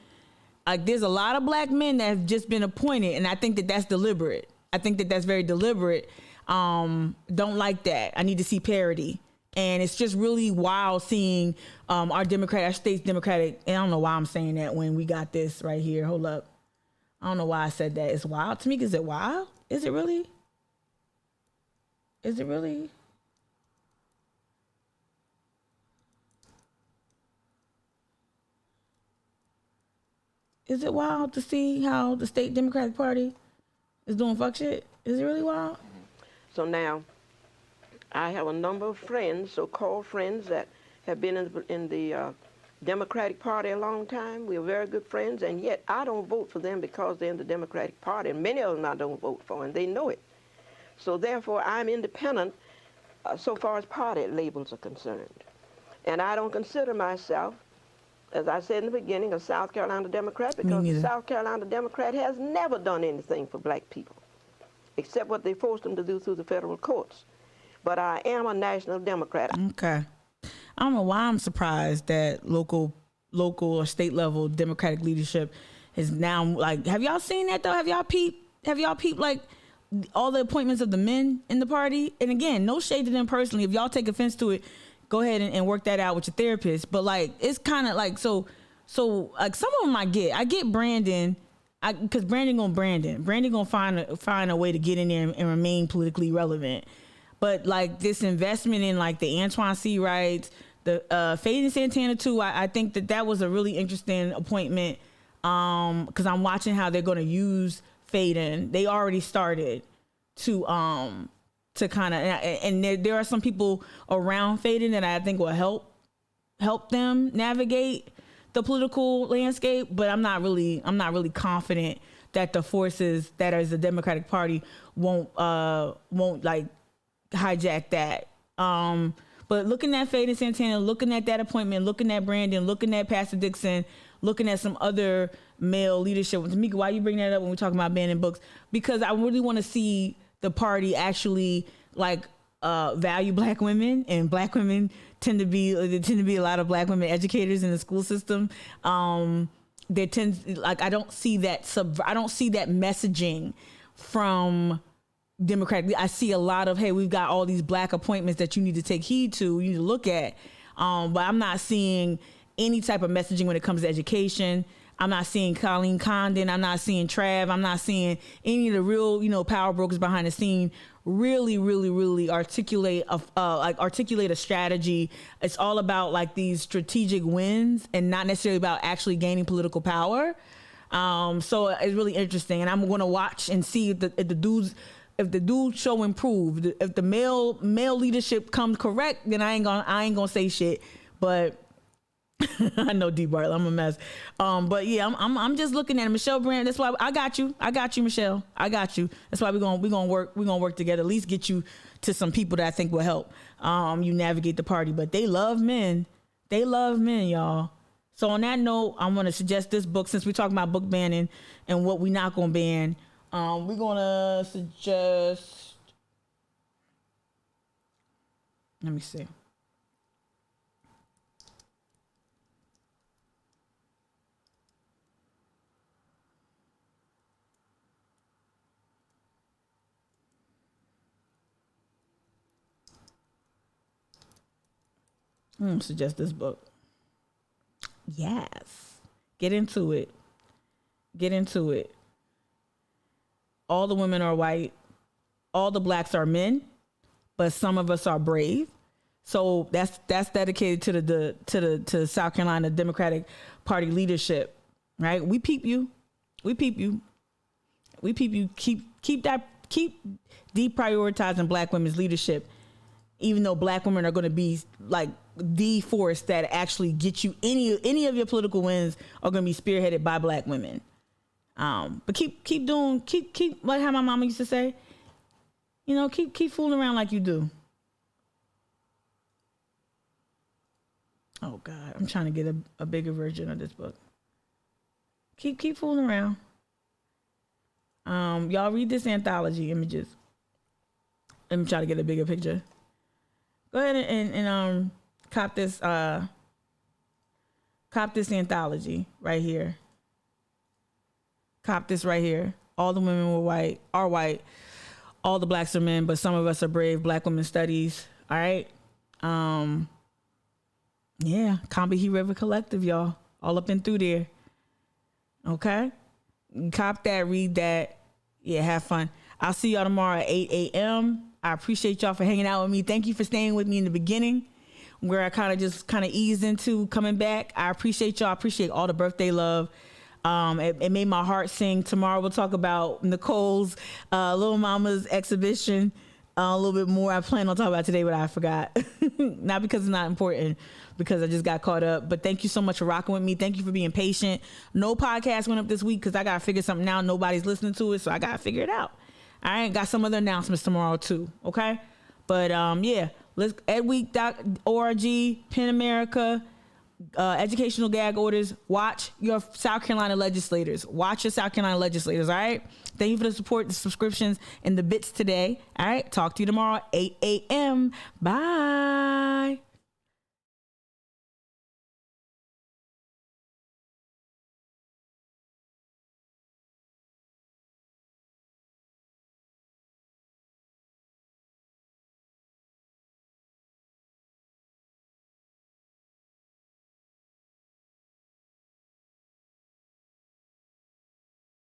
Like there's a lot of black men that have just been appointed, and I think that that's deliberate. I think that that's very deliberate. Don't like that. I need to see parity. And it's just really wild seeing our state's Democratic, and I don't know why I'm saying that when we got this right here. Hold up. I don't know why I said that. It's wild. To me, is it wild? Is it really? Is it really? Is it wild to see how the state Democratic Party is doing fuck shit? Is it really wild? So now, I have a number of friends, so-called friends, that have been in the Democratic Party a long time. We're very good friends, and yet I don't vote for them because they're in the Democratic Party, and many of them I don't vote for, and they know it. So therefore, I'm independent so far as party labels are concerned. And I don't consider myself, as I said in the beginning, a South Carolina Democrat, because the South Carolina Democrat has never done anything for black people, except what they forced them to do through the federal courts. But I am a national Democrat. Okay. I don't know why I'm surprised that local or state level Democratic leadership is now like, have y'all seen that though? Have y'all peeped like all the appointments of the men in the party? And again, no shade to them personally. If y'all take offense to it, go ahead and work that out with your therapist. But like, it's kind of like, so like some of them I get Brandon, because Brandon gonna find a way to get in there and remain politically relevant. But like this investment in like the Antoine C. Wrights, the Faden Santana too, I think that was a really interesting appointment, because I'm watching how they're going to use Faden. They already started to kind of, and there are some people around Faden that I think will help them navigate the political landscape. But I'm not really confident that the forces that is the Democratic Party won't like hijack that. But looking at Faden Santana, looking at that appointment, looking at Brandon, looking at Pastor Dixon, looking at some other male leadership. Mika, why you bring that up when we're talking about banning books? Because I really want to see the party actually like value black women, and black women tend to be a lot of black women educators in the school system. There tends, like, I don't see that messaging from Democratic. I see a lot of, hey, we've got all these black appointments that you need to take heed to, you need to look at. But I'm not seeing any type of messaging when it comes to education. I'm not seeing Colleen Condon. I'm not seeing Trav. I'm not seeing any of the real, power brokers behind the scene really articulate a strategy. It's all about like these strategic wins and not necessarily about actually gaining political power. So it's really interesting, and I'm going to watch and see if the dudes show improve. If the male leadership comes correct, then I ain't gonna say shit. But I know D Bart, I'm a mess. But yeah, I'm just looking at it. Michelle Brand. That's why I got you, Michelle. I got you. That's why we're gonna work together. At least get you to some people that I think will help you navigate the party. But they love men. They love men, y'all. So on that note, I'm gonna suggest this book, since we're talking about book banning and what we're not gonna ban. We're gonna suggest. Let me see. I'm gonna suggest this book. Yes. Get into it. All the women are white. All the blacks are men, but some of us are brave. So that's dedicated to the South Carolina Democratic Party leadership, right? We peep you. Keep deprioritizing black women's leadership, even though black women are going to be like the force that actually get you any of your political wins are going to be spearheaded by black women. But keep like how my mama used to say, keep fooling around like you do. Oh God, I'm trying to get a bigger version of this book. Keep fooling around. Y'all read this anthology, Images. Let me try to get a bigger picture. Go ahead and cop this anthology right here. Cop this right here. All the women are white. All the blacks are men, but some of us are brave. Black Women Studies. All right. Yeah. Combahee River Collective, y'all. All up and through there. Okay. Cop that, read that. Yeah, have fun. I'll see y'all tomorrow at 8 a.m. I appreciate y'all for hanging out with me. Thank you for staying with me in the beginning, where I kind of eased into coming back. I appreciate y'all. I appreciate all the birthday love. It made my heart sing. Tomorrow we'll talk about Nicole's Little Mama's exhibition a little bit more. I plan on talking about today, but I forgot. Not because it's not important, because I just got caught up. But thank you so much for rocking with me. Thank you for being patient. No podcast went up this week because I got to figure something out. Nobody's listening to it, so I got to figure it out. I ain't got some other announcements tomorrow too, okay? But yeah, let's edweek.org, PEN America, educational gag orders. Watch your South Carolina legislators. Watch your South Carolina legislators, all right? Thank you for the support, the subscriptions, and the bits today. All right, talk to you tomorrow, 8 a.m. Bye.